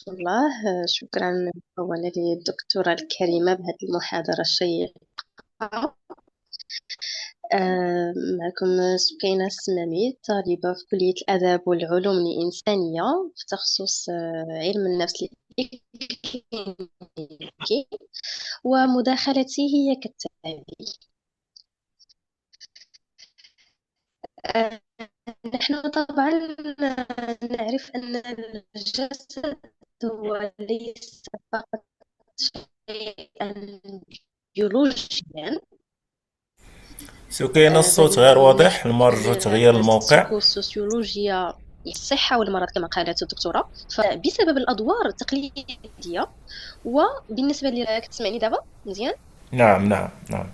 الله. شكرا أولا للدكتورة الكريمة بهذه المحاضرة الشيقة. معكم سكينة السمامي، طالبة في كلية الآداب والعلوم الإنسانية في تخصص علم النفس الكلينيكي، ومداخلتي هي كالتالي. نحن طبعا نعرف أن الجسد هو ليس فقط شيئا بيولوجيا. سكينة الصوت غير واضح، نرجو تغيير الموقع. السوسيولوجيا الصحة والمرض كما قالت الدكتورة، فبسبب الأدوار التقليدية. وبالنسبة لي، راك تسمعني دابا مزيان؟ نعم نعم نعم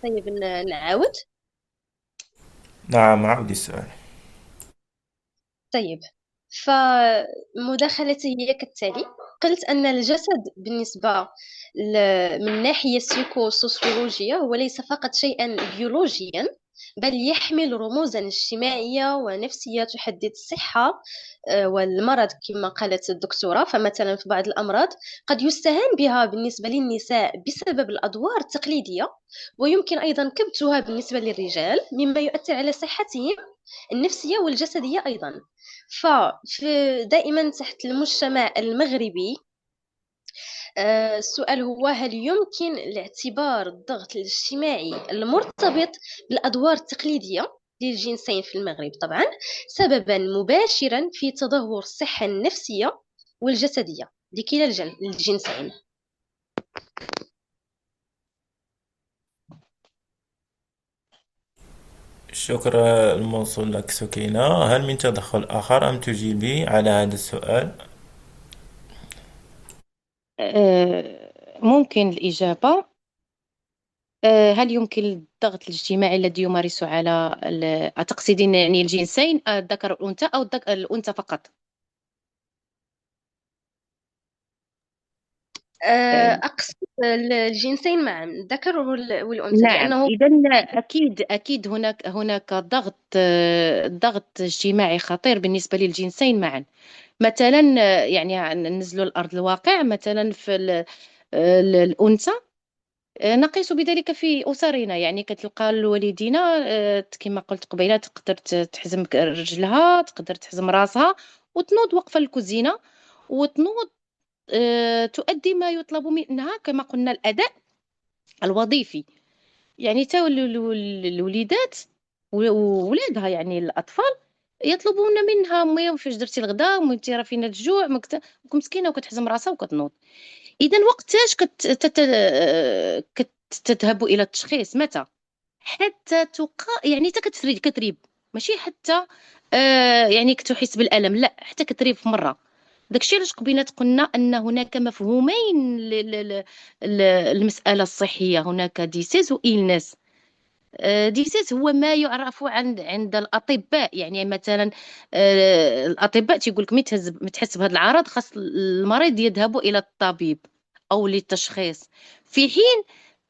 طيب نعاود. نعم، عودي السؤال. طيب، فمداخلتي هي كالتالي. قلت أن الجسد بالنسبة من ناحية سوسيولوجية هو ليس فقط شيئا بيولوجيا، بل يحمل رموزا اجتماعية ونفسية تحدد الصحة والمرض كما قالت الدكتورة. فمثلا في بعض الأمراض قد يستهان بها بالنسبة للنساء بسبب الأدوار التقليدية، ويمكن أيضا كبتها بالنسبة للرجال، مما يؤثر على صحتهم النفسية والجسدية أيضا. دائما تحت المجتمع المغربي، السؤال هو: هل يمكن الاعتبار الضغط الاجتماعي المرتبط بالأدوار التقليدية للجنسين في المغرب طبعا سببا مباشرا في تدهور الصحة النفسية والجسدية لكلا الجنسين؟ الشكر الموصول لك سكينة. هل من تدخل آخر أم تجيبي على هذا السؤال؟ ممكن الإجابة. هل يمكن الضغط الاجتماعي الذي يمارس على تقصدين يعني الجنسين، الذكر والأنثى، أو الأنثى فقط؟ أقصد الجنسين معا، الذكر والأنثى، نعم، لأنه إذا أكيد هناك ضغط اجتماعي خطير بالنسبة للجنسين معا. مثلا يعني ننزلوا لأرض الواقع، مثلا في الأنثى، نقيس بذلك في أسرنا. يعني كتلقى الوالدين كما قلت قبيله تقدر تحزم رجلها، تقدر تحزم راسها وتنوض واقفة الكوزينة وتنوض تؤدي ما يطلب منها، كما قلنا الأداء الوظيفي. يعني تا الوليدات وولادها، يعني الأطفال، يطلبون منها: امي فاش درتي الغداء، امي انت راه فينا الجوع، مسكينه وكتحزم راسها وكتنوض. اذا وقتاش كتذهب الى التشخيص؟ متى؟ حتى يعني حتى كتريب، ماشي حتى يعني كتحس بالالم، لا، حتى كتريب في مره. داكشي علاش قبيلات قلنا ان هناك مفهومين المساله الصحيه. هناك ديسيز وإلنس. ديسيس هو ما يعرف عند الأطباء. يعني مثلا الأطباء تيقول لك: متحس بهذا العرض، خاص المريض يذهب إلى الطبيب أو للتشخيص. في حين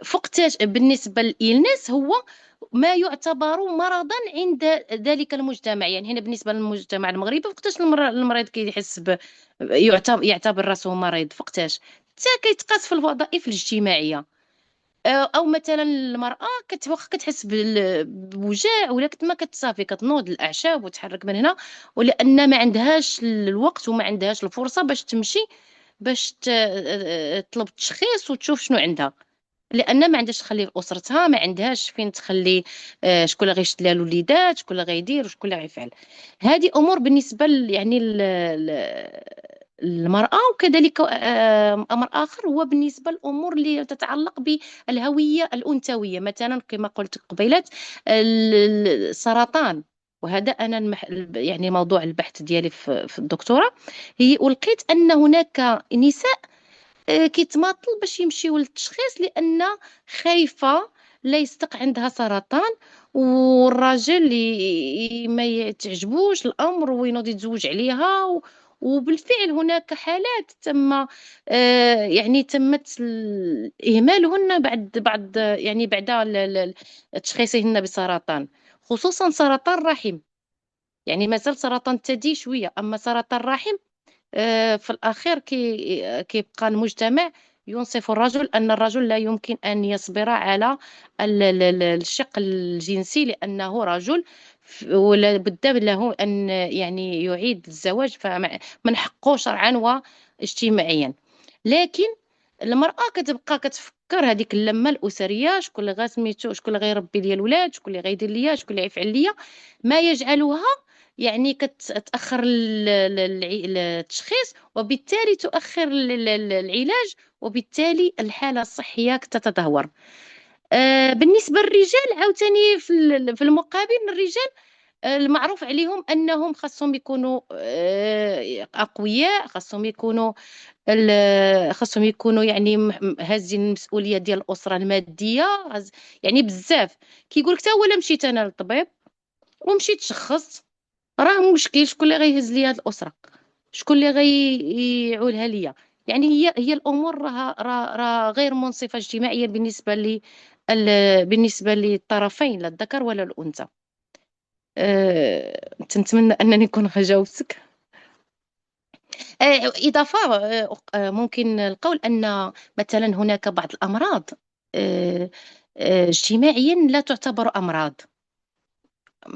فوقتاش بالنسبة للإلنس هو ما يعتبر مرضا عند ذلك المجتمع. يعني هنا بالنسبة للمجتمع المغربي، فوقتاش المريض كيحس يعتبر راسه مريض؟ فوقتاش حتى كيتقاس في الوظائف الاجتماعية. او مثلا المراه واخا كتحس بوجاع، ولا ما كتصافي كتنوض الاعشاب وتحرك من هنا، ولان ما عندهاش الوقت وما عندهاش الفرصه باش تمشي باش تطلب تشخيص وتشوف شنو عندها. لان ما عندهاش تخلي اسرتها، ما عندهاش فين تخلي شكون اللي غيشد لها الوليدات، شكون اللي غيدير وشكون اللي غيفعل. هذه امور بالنسبه يعني المرأة. وكذلك أمر آخر هو بالنسبة للأمور اللي تتعلق بالهوية الأنثوية، مثلا كما قلت قبيلات السرطان. وهذا أنا يعني موضوع البحث ديالي في الدكتوراه. هي ولقيت أن هناك نساء كيتماطل باش يمشيو للتشخيص لان خايفه لا يصدق عندها سرطان، والراجل ما يتعجبوش الامر وينوض يتزوج عليها وبالفعل هناك حالات تم يعني تمت اهمالهن بعد يعني بعد تشخيصهن بسرطان، خصوصا سرطان الرحم. يعني مازال سرطان الثدي شويه، اما سرطان الرحم في الأخير كيبقى المجتمع ينصف الرجل أن الرجل لا يمكن أن يصبر على الشق الجنسي لأنه رجل، ولا بد له أن يعني يعيد الزواج، فمن حقه شرعا واجتماعيا. لكن المرأة كتبقى كتفكر هذيك اللمة الأسرية، شكون اللي غسميتو، شكون اللي غيربي ليا الولاد، شكون اللي غيدير ليا، شكون اللي غيفعل ليا، ما يجعلها يعني كتأخر التشخيص، وبالتالي تؤخر العلاج، وبالتالي الحالة الصحية تتدهور. بالنسبة للرجال عاوتاني في المقابل، الرجال المعروف عليهم أنهم خاصهم يكونوا أقوياء، خاصهم يكونوا يعني هازين المسؤولية ديال الأسرة المادية، يعني بزاف. كيقول لك تا هو لا مشيت أنا للطبيب ومشيت تشخصت، راه مشكل شكون اللي غيهز ليا هاد الاسره، شكون اللي غيعولها ليا. يعني هي الامور راه غير منصفه اجتماعيا بالنسبه للطرفين، لا الذكر ولا الانثى. نتمنى انني نكون جاوبتك. اضافه ممكن القول ان مثلا هناك بعض الامراض اجتماعيا لا تعتبر امراض،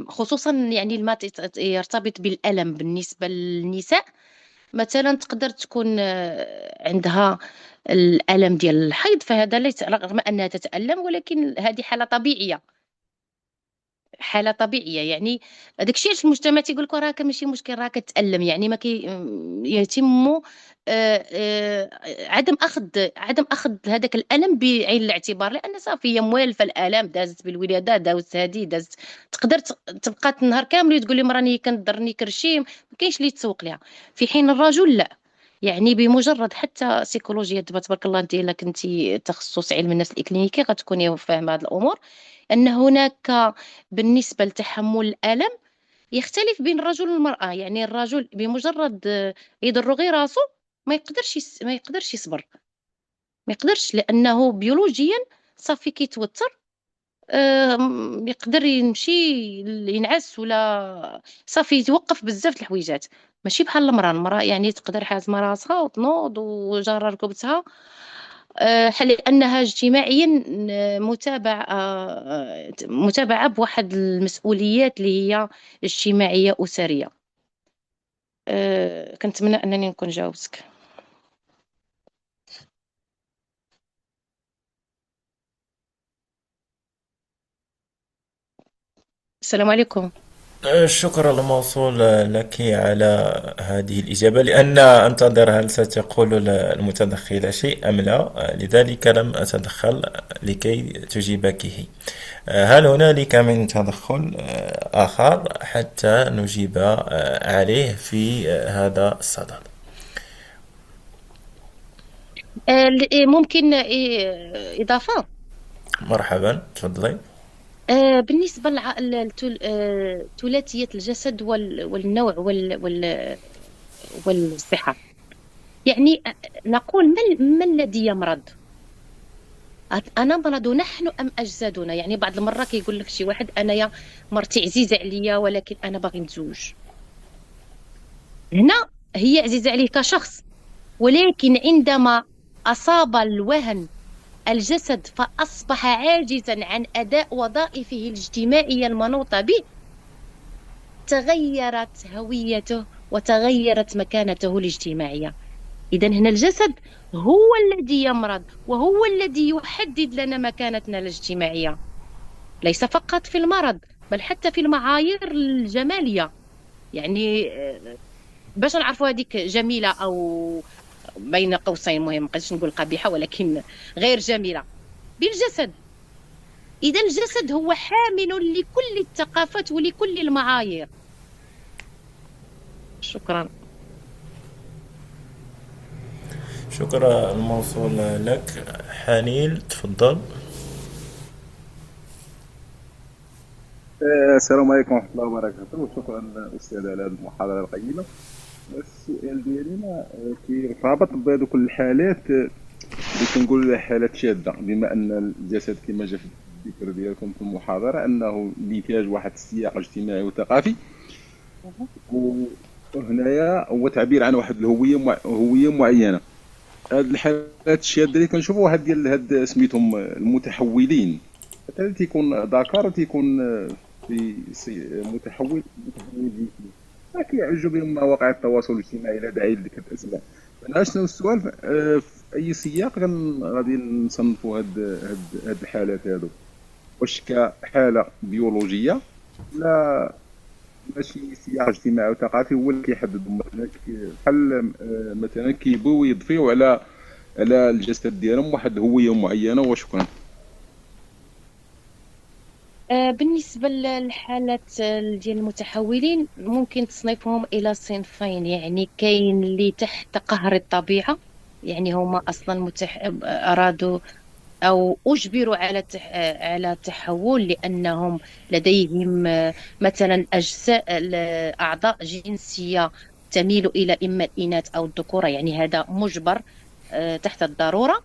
خصوصا يعني ما يرتبط بالألم. بالنسبة للنساء مثلا تقدر تكون عندها الألم ديال الحيض، فهذا ليس، رغم أنها تتألم ولكن هذه حالة طبيعية، حالة طبيعية. يعني داك الشيء علاش المجتمع تيقول لك راك ماشي مشكل، راك تتألم، يعني ما يتم عدم أخذ هذاك الألم بعين الاعتبار، لأن صافي هي موالفة الآلام، دازت بالولادة، دازت هذه دازت. تقدر تبقى النهار كامل تقول لي راني كنضرني كرشيم، ما كاينش اللي يتسوق لها. في حين الرجل لا، يعني بمجرد حتى سيكولوجيا دابا تبارك الله، انت الا كنتي تخصص علم النفس الاكلينيكي غتكوني فاهمه هذه الامور، ان هناك بالنسبه لتحمل الالم يختلف بين الرجل والمراه. يعني الرجل بمجرد يضر غير راسو ما يقدرش يصبر، ما يقدرش، لانه بيولوجيا صافي كيتوتر، يقدر يمشي ينعس ولا صافي يتوقف بزاف د الحويجات. ماشي بحال المراه يعني تقدر حازمه راسها وتنوض وجاره ركبتها، لانها اجتماعيا متابعه بواحد المسؤوليات اللي هي اجتماعيه اسريه. كنتمنى انني نكون جاوبتك. السلام عليكم. الشكر الموصول لك على هذه الإجابة، لأن أنتظر هل ستقول المتدخلة شيء أم لا، لذلك لم أتدخل لكي تجيبك هي. هل هنالك من تدخل آخر حتى نجيب عليه في هذا الصدد؟ ممكن اضافه. مرحبا، تفضلي. بالنسبة لثلاثية الجسد والنوع والصحة، يعني نقول ما الذي يمرض؟ أنا مرض نحن أم أجسادنا؟ يعني بعض المرات كيقول لك شي واحد أنايا مرتي عزيزة عليا ولكن أنا باغي نتزوج. هنا هي عزيزة عليه كشخص، ولكن عندما أصاب الوهن الجسد فأصبح عاجزا عن أداء وظائفه الاجتماعية المنوطة به، تغيرت هويته وتغيرت مكانته الاجتماعية. إذا هنا الجسد هو الذي يمرض، وهو الذي يحدد لنا مكانتنا الاجتماعية، ليس فقط في المرض بل حتى في المعايير الجمالية. يعني باش نعرفوا هذيك جميلة أو بين قوسين، مهم ما نقدرش نقول قبيحة ولكن غير جميلة، بالجسد. إذا الجسد هو حامل لكل الثقافات ولكل المعايير. شكرا. شكرا الموصول لك. حنين تفضل. السلام عليكم ورحمة الله وبركاته، وشكرا أستاذ على هذه المحاضرة القيمة. السؤال ديالي أنا كيرتبط بهذوك الحالات اللي كنقولوا لها حالات شاذة، بما أن الجسد كما جا في الذكر ديالكم في المحاضرة أنه نتاج واحد السياق اجتماعي وثقافي، وهنايا هو تعبير عن واحد هوية معينة. هاد الحالات الشاذة اللي كنشوفوا واحد ديال هاد سميتهم المتحولين، مثلا تيكون ذكر تيكون في متحول جنسي، ما كيعجبوا بهم مواقع التواصل الاجتماعي لا داعي لذكر الاسماء. انا شنو السؤال في اي سياق غادي نصنفوا هاد الحالات هادو؟ واش كحاله بيولوجيه لا ماشي سياق اجتماعي وثقافي هو اللي كيحددهم؟ مثلا بحال مثلا كيبغيو يضفيو على الجسد ديالهم واحد هويه معينه. وشكرا. بالنسبة للحالات ديال المتحولين ممكن تصنيفهم إلى صنفين. يعني كاين اللي تحت قهر الطبيعة، يعني هما أصلا أرادوا أو أجبروا على التحول لأنهم لديهم مثلا أعضاء جنسية تميل إلى إما الإناث أو الذكورة، يعني هذا مجبر تحت الضرورة.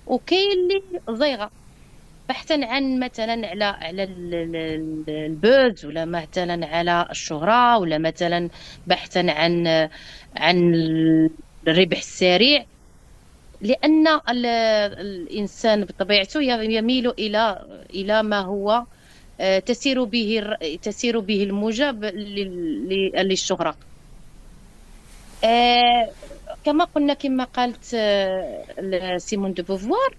وكاين اللي صيغة بحثا عن مثلا على البوز، ولا مثلا على الشهرة، ولا مثلا بحثا عن الربح السريع، لأن الإنسان بطبيعته يميل إلى ما هو تسير به الموجة للشهرة. كما قلنا، كما قالت سيمون دو بوفوار،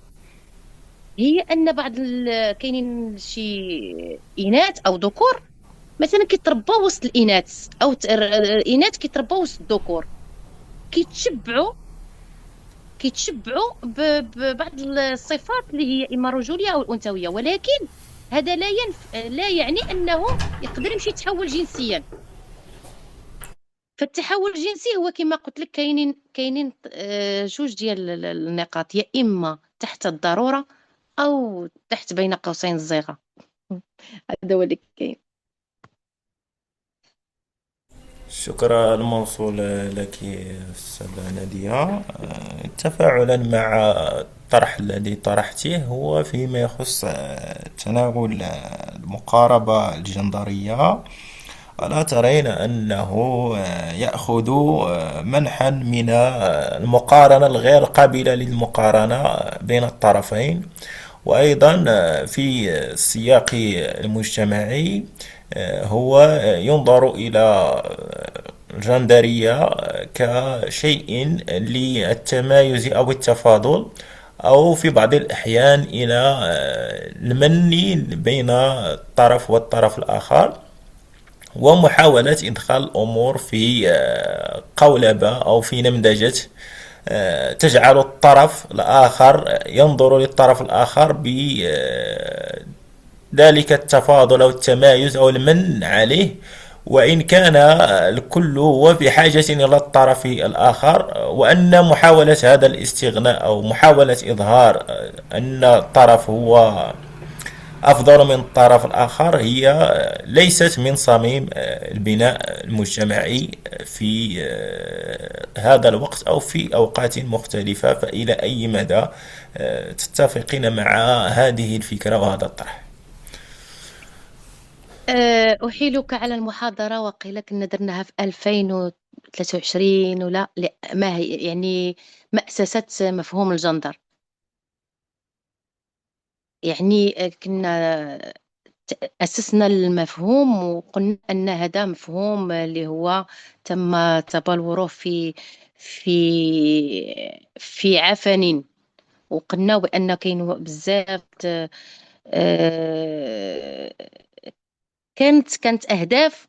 هي أن كاينين شي إناث أو ذكور مثلا كيتربوا وسط الإناث، أو الإناث كيتربوا وسط الذكور، كيتشبعوا ببعض الصفات اللي هي إما رجولية أو الأنثوية، ولكن هذا لا يعني أنه يقدر يمشي يتحول جنسيا. فالتحول الجنسي هو كما قلت لك كاينين جوج ديال النقاط، يا إما تحت الضرورة أو تحت بين قوسين الصيغة. هذا هو اللي كاين. شكرا الموصول لك أستاذة نادية. تفاعلا مع الطرح الذي طرحته، هو فيما يخص تناول المقاربة الجندرية، ألا ترين أنه يأخذ منحا من المقارنة الغير قابلة للمقارنة بين الطرفين، وأيضا في السياق المجتمعي هو ينظر إلى الجندرية كشيء للتمايز أو التفاضل، أو في بعض الأحيان إلى المن بين الطرف والطرف الآخر، ومحاولة إدخال الأمور في قولبة أو في نمذجة تجعل الطرف الآخر ينظر للطرف الآخر بذلك التفاضل أو التمايز أو المن عليه، وإن كان الكل هو بحاجة إلى الطرف الآخر، وأن محاولة هذا الاستغناء أو محاولة إظهار أن الطرف هو أفضل من الطرف الآخر هي ليست من صميم البناء المجتمعي في هذا الوقت أو في أوقات مختلفة. فإلى أي مدى تتفقين مع هذه الفكرة وهذا الطرح؟ أحيلك على المحاضرة، وقيل كنا درناها في 2023 ولا لا، ما هي يعني مأسسة مفهوم الجندر. يعني كنا أسسنا المفهوم وقلنا أن هذا مفهوم اللي هو تم تبلوره في عفن، وقلنا بأن كاين بزاف آه، كانت أهداف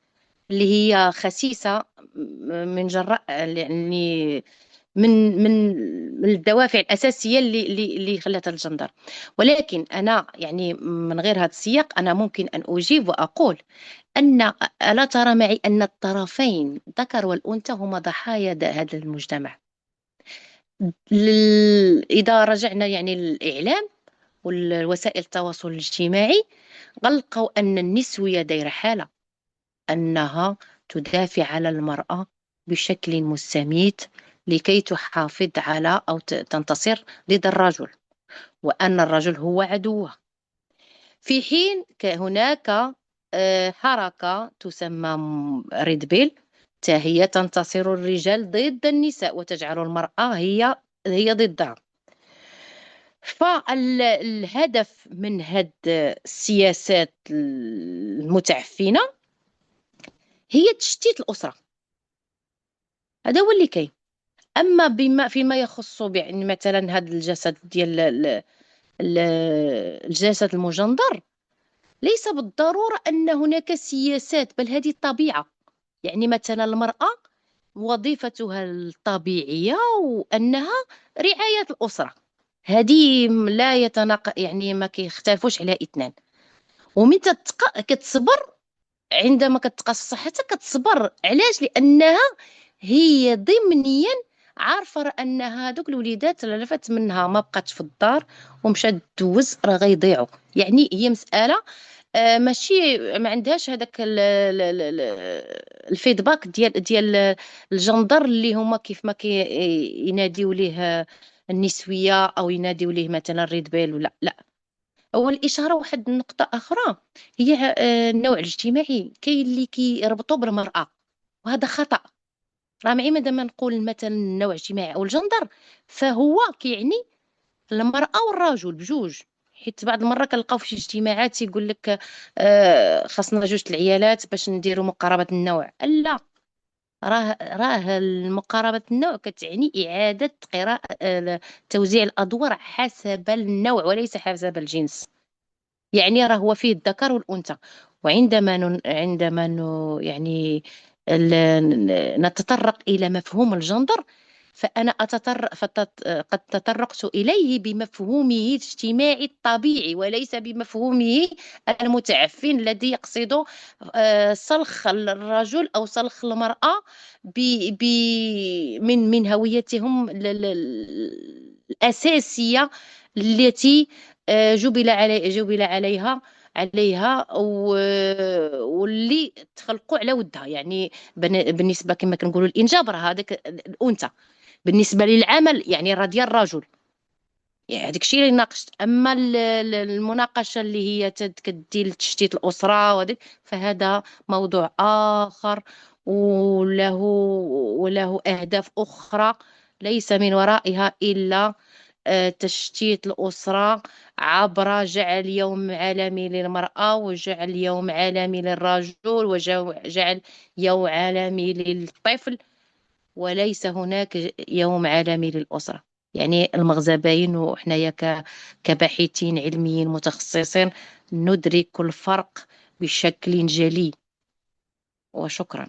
اللي هي خسيسة من جراء يعني من الدوافع الأساسية اللي خلت الجندر. ولكن أنا يعني من غير هذا السياق أنا ممكن أن أجيب وأقول أن ألا ترى معي أن الطرفين الذكر والأنثى هما ضحايا هذا المجتمع. إذا رجعنا يعني للإعلام والوسائل التواصل الاجتماعي غلقوا أن النسوية دايرة حالة أنها تدافع على المرأة بشكل مستميت لكي تحافظ على أو تنتصر ضد الرجل، وأن الرجل هو عدوه. في حين هناك حركة تسمى ريد بيل، هي تنتصر الرجال ضد النساء وتجعل المرأة هي ضدها. فالهدف من هذه السياسات المتعفنة هي تشتيت الأسرة، هذا هو اللي كاين. أما فيما يخص يعني مثلا هذا الجسد ديال الجسد المجندر، ليس بالضرورة أن هناك سياسات، بل هذه الطبيعة. يعني مثلا المرأة وظيفتها الطبيعية وأنها رعاية الأسرة، هذه لا يعني ما كيختلفوش على اثنان. ومن كتصبر عندما كتقاس صحتها كتصبر، علاش؟ لأنها هي ضمنيا عارفة أن هذوك الوليدات لفت منها ما بقاتش في الدار ومشات دوز راه غيضيعوا. يعني هي مسألة ماشي ما عندهاش هذاك الفيدباك ديال الجندر اللي هما كيف ما يناديو ليه النسوية أو يناديو ليه مثلا ريد بيل ولا لا. أول إشارة واحد النقطة أخرى هي النوع الاجتماعي كاين اللي كيربطوا بالمرأة، وهذا خطأ. راه معي مادام نقول مثلا النوع الاجتماعي أو الجندر فهو كيعني المرأة والرجل بجوج. حيت بعض المرات كنلقاو في شي اجتماعات يقول لك خاصنا جوج العيالات باش نديروا مقاربة النوع. لا، راه المقاربة النوع كتعني إعادة قراءة توزيع الأدوار حسب النوع وليس حسب الجنس. يعني راه هو فيه الذكر والأنثى. وعندما يعني نتطرق إلى مفهوم الجندر فأنا قد تطرقت إليه بمفهومه الاجتماعي الطبيعي وليس بمفهومه المتعفن الذي يقصد سلخ الرجل أو سلخ المرأة ب... ب... من هويتهم الأساسية التي جبل واللي تخلقوا على ودها. يعني بالنسبه كما كنقولوا الانجاب راه هذاك الانثى، بالنسبه للعمل يعني راه ديال الرجل. يعني هذاك الشيء اللي ناقشت. اما المناقشه اللي هي كدي لتشتيت الاسره فهذا موضوع اخر وله اهداف اخرى ليس من ورائها الا تشتيت الأسرة عبر جعل يوم عالمي للمرأة وجعل يوم عالمي للرجل وجعل يوم عالمي للطفل، وليس هناك يوم عالمي للأسرة. يعني المغزى باين، وحنايا كباحثين علميين متخصصين ندرك الفرق بشكل جلي. وشكرا.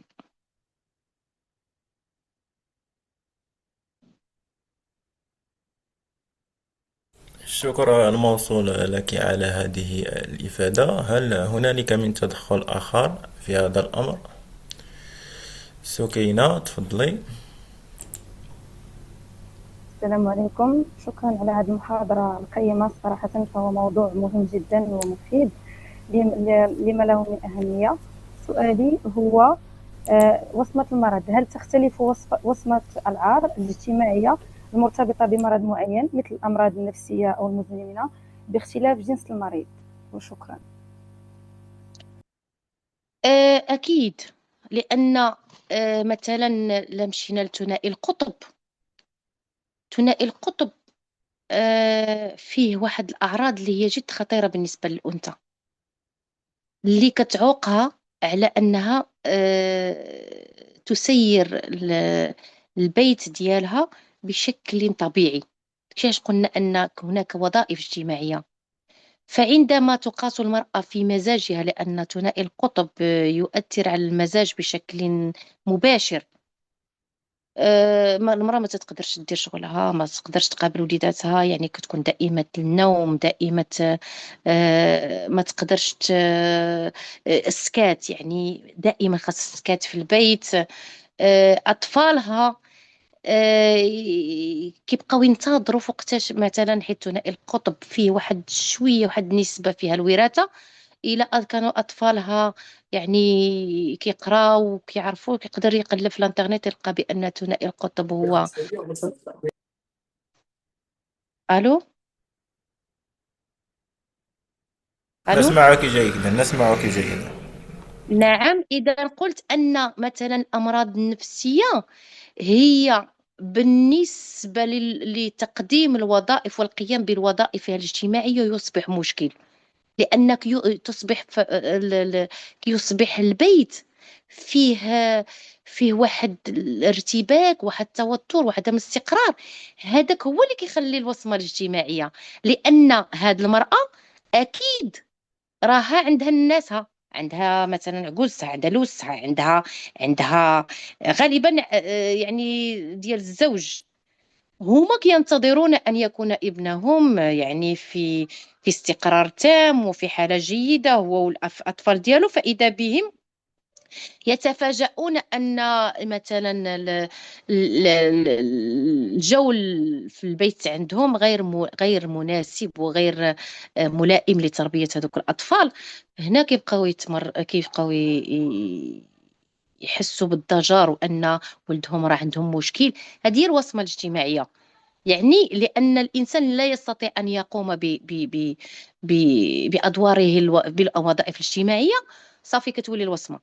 الشكر الموصول لك على هذه الإفادة. هل هنالك من تدخل آخر في هذا الأمر؟ سكينة تفضلي. السلام عليكم، شكرا على هذه المحاضرة القيمة. صراحة فهو موضوع مهم جدا ومفيد لما له من أهمية. سؤالي هو وصمة المرض، هل تختلف وصمة العار الاجتماعية المرتبطة بمرض معين مثل الأمراض النفسية أو المزمنة باختلاف جنس المريض؟ وشكرا. أكيد، لأن مثلا لمشينا لثنائي القطب، ثنائي القطب فيه واحد الأعراض اللي هي جد خطيرة بالنسبة للأنثى. اللي كتعوقها على أنها تسير البيت ديالها بشكل طبيعي. كيفاش قلنا أن هناك وظائف اجتماعية، فعندما تقاس المرأة في مزاجها، لأن ثنائي القطب يؤثر على المزاج بشكل مباشر. المرأة ما تقدرش دير شغلها، ما تقدرش تقابل وليداتها، يعني كتكون دائمة النوم، دائمة ما تقدرش السكات، يعني دائما خاص السكات في البيت. أطفالها كيبقاو ينتظروا فوقتاش مثلا، حيت ثنائي القطب فيه واحد شوية، واحد النسبة فيها الوراثة. إلى كانوا أطفالها يعني كيقراو وكيعرفوا، كيقدر يقلب في الانترنت يلقى بأن ثنائي القطب هو. ألو ألو نسمعك جيدا، نسمعك جيدا. نعم، إذا قلت أن مثلا الأمراض النفسية هي بالنسبة لتقديم الوظائف والقيام بالوظائف الاجتماعية يصبح مشكل، لأنك تصبح يصبح البيت فيه واحد الارتباك، واحد التوتر، واحد عدم استقرار. هذاك هو اللي كيخلي الوصمة الاجتماعية، لأن هذه المرأة أكيد راها عندها ناسها، عندها مثلا عجوزها، عندها لوسها، عندها غالبا يعني ديال الزوج، هما كينتظرون أن يكون ابنهم يعني في استقرار تام وفي حالة جيدة، هو والأطفال ديالو. فإذا بهم يتفاجؤون أن مثلا الجو في البيت عندهم غير مناسب وغير ملائم لتربية هذوك الأطفال. هنا كيبقاو يحسوا بالضجر، وأن ولدهم راه عندهم مشكل. هذه هي الوصمة الاجتماعية، يعني لأن الإنسان لا يستطيع أن يقوم ب... بأدواره بالوظائف الاجتماعية، صافي كتولي الوصمة.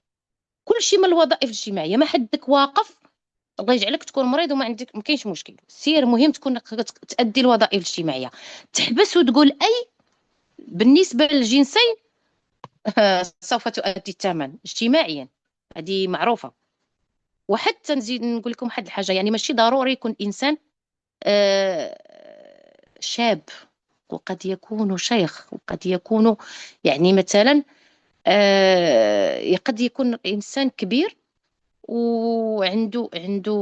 كل شيء من الوظائف الاجتماعية، ما حدك واقف. الله يجعلك تكون مريض وما عندك، ما كاينش مشكل، سير، مهم تكون تأدي الوظائف الاجتماعية. تحبس وتقول أي بالنسبة للجنسين سوف تؤدي الثمن اجتماعيا، هذه معروفة. وحتى نزيد نقول لكم واحد الحاجة، يعني ماشي ضروري يكون إنسان شاب، وقد يكون شيخ، وقد يكون يعني مثلا قد يكون إنسان كبير عنده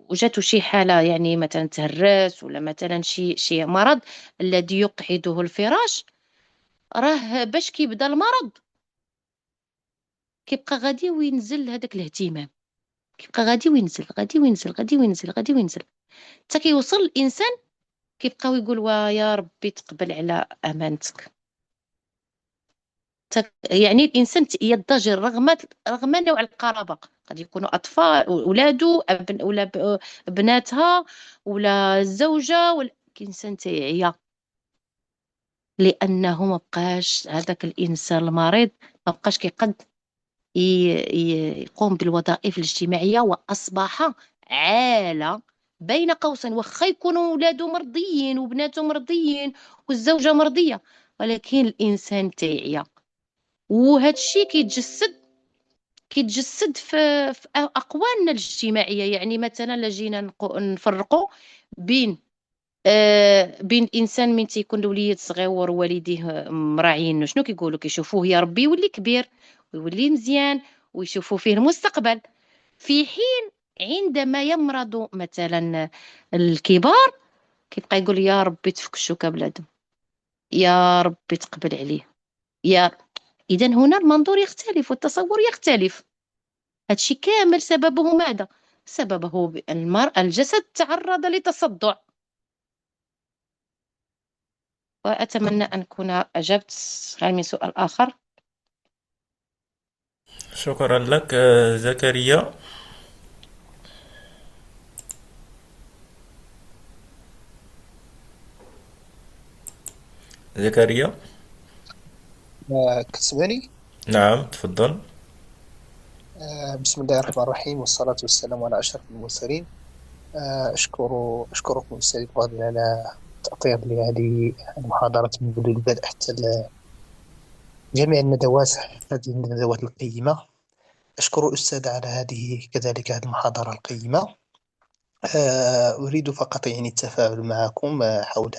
وجاته شي حالة، يعني مثلا تهرس، ولا مثلا شي مرض الذي يقعده الفراش. راه باش كيبدا المرض كيبقى غادي وينزل هذاك الاهتمام، كيبقى غادي وينزل، غادي وينزل، غادي وينزل، غادي وينزل، حتى كيوصل الإنسان كيبقاو يقول يا ربي تقبل على أمانتك. يعني الإنسان يضجر رغم نوع القرابة، قد يكونوا أطفال، أولاده، ولا بناتها، ولا الزوجة، ولا الإنسان تيعيا لأنه ما بقاش هذاك الإنسان المريض ما بقاش كيقد يقوم بالوظائف الاجتماعية، وأصبح عالة بين قوسين. واخا يكونوا أولاده مرضيين وبناته مرضيين والزوجة مرضية، ولكن الإنسان تيعيا. وهذا الشيء كيتجسد في أقوالنا الاجتماعية. يعني مثلا لجينا نفرقوا بين بين الانسان من تيكون الوليد صغير ووالديه مراعينه، شنو كيقولوا؟ كيشوفوه يا ربي يولي كبير ويولي مزيان ويشوفوا فيه المستقبل. في حين عندما يمرض مثلا الكبار كيبقى يقول يا ربي تفك الشوكه بلادم، يا ربي تقبل عليه، يا. اذا هنا المنظور يختلف والتصور يختلف. هادشي كامل سببه ماذا؟ سببه بأن الجسد تعرض لتصدع. وأتمنى أن أكون أجبت. هل من سؤال آخر؟ شكرا لك زكريا. زكريا، كتسمعني؟ نعم تفضل. بسم الله الرحمن الرحيم، والصلاة والسلام على أشرف المرسلين. أشكركم أستاذ الفاضل على تأطير لي هذه المحاضرة من بدء البدء حتى جميع الندوات، هذه الندوات القيمة. أشكر الأستاذ على كذلك هذه المحاضرة القيمة. أريد فقط يعني التفاعل معكم حول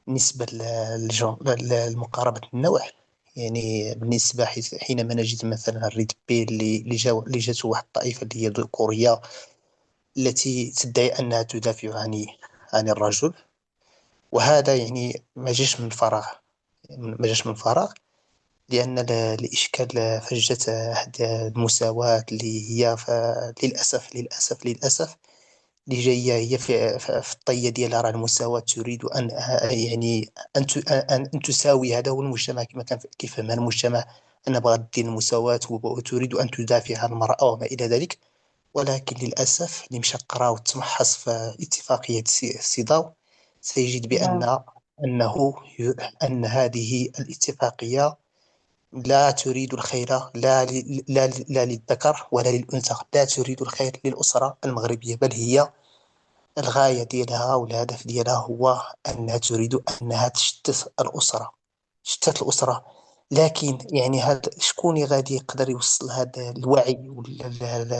نسبة لمقاربة النوع. يعني بالنسبة حينما نجد مثلا الريد بيل اللي جاته واحد الطائفة اللي هي ذكورية التي تدعي أنها تدافع عن الرجل، وهذا يعني ما جاش من فراغ، لأن الإشكال فجة هذه المساواة اللي هي للأسف اللي جاية هي في الطية ديالها. راه المساواة تريد أن يعني أن تساوي. هذا هو المجتمع كما كان كيف فهم المجتمع، أن بغى دين المساواة وتريد أن تدافع عن المرأة وما إلى ذلك. ولكن للأسف اللي مشى قرا وتمحص في اتفاقية سيداو سيجد نعم. أنه أن هذه الاتفاقية لا تريد الخير لا للذكر ولا للأنثى. لا تريد الخير للأسرة المغربية، بل هي الغاية ديالها والهدف ديالها هو أنها تريد أنها تشتت الأسرة. لكن يعني هذا شكون غادي يقدر يوصل هذا الوعي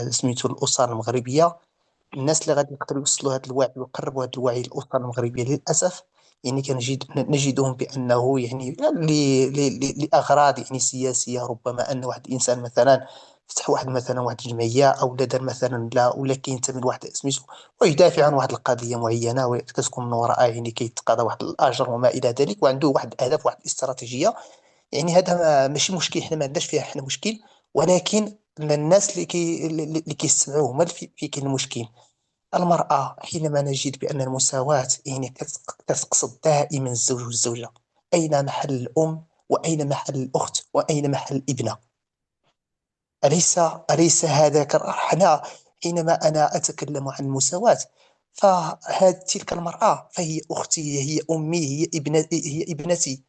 سميتو الأسر المغربية؟ الناس اللي غادي يقدروا يوصلوا هذا الوعي ويقربوا هذا الوعي للأسرة المغربية للأسف يعني نجدهم بأنه يعني لأغراض يعني سياسية. ربما أن واحد الإنسان مثلا فتح واحد الجمعية أو دار مثلا لا، ولا كينتمي لواحد سميتو ويدافع عن واحد القضية معينة، وكتكون من وراءه يعني كيتقاضى واحد الأجر وما إلى ذلك، وعنده واحد الأهداف واحد الاستراتيجية. يعني هذا ماشي مشكل، حنا ما عندناش فيها حنا مشكل، ولكن الناس اللي كيسمعوه هما اللي في كاين المشكل. المرأة حينما نجد بأن المساواة يعني كتقصد دائما الزوج والزوجة، أين محل الأم وأين محل الأخت وأين محل الابنة؟ أليس هذا حنا حينما أنا أتكلم عن المساواة تلك المرأة فهي أختي، هي أمي، هي ابنتي.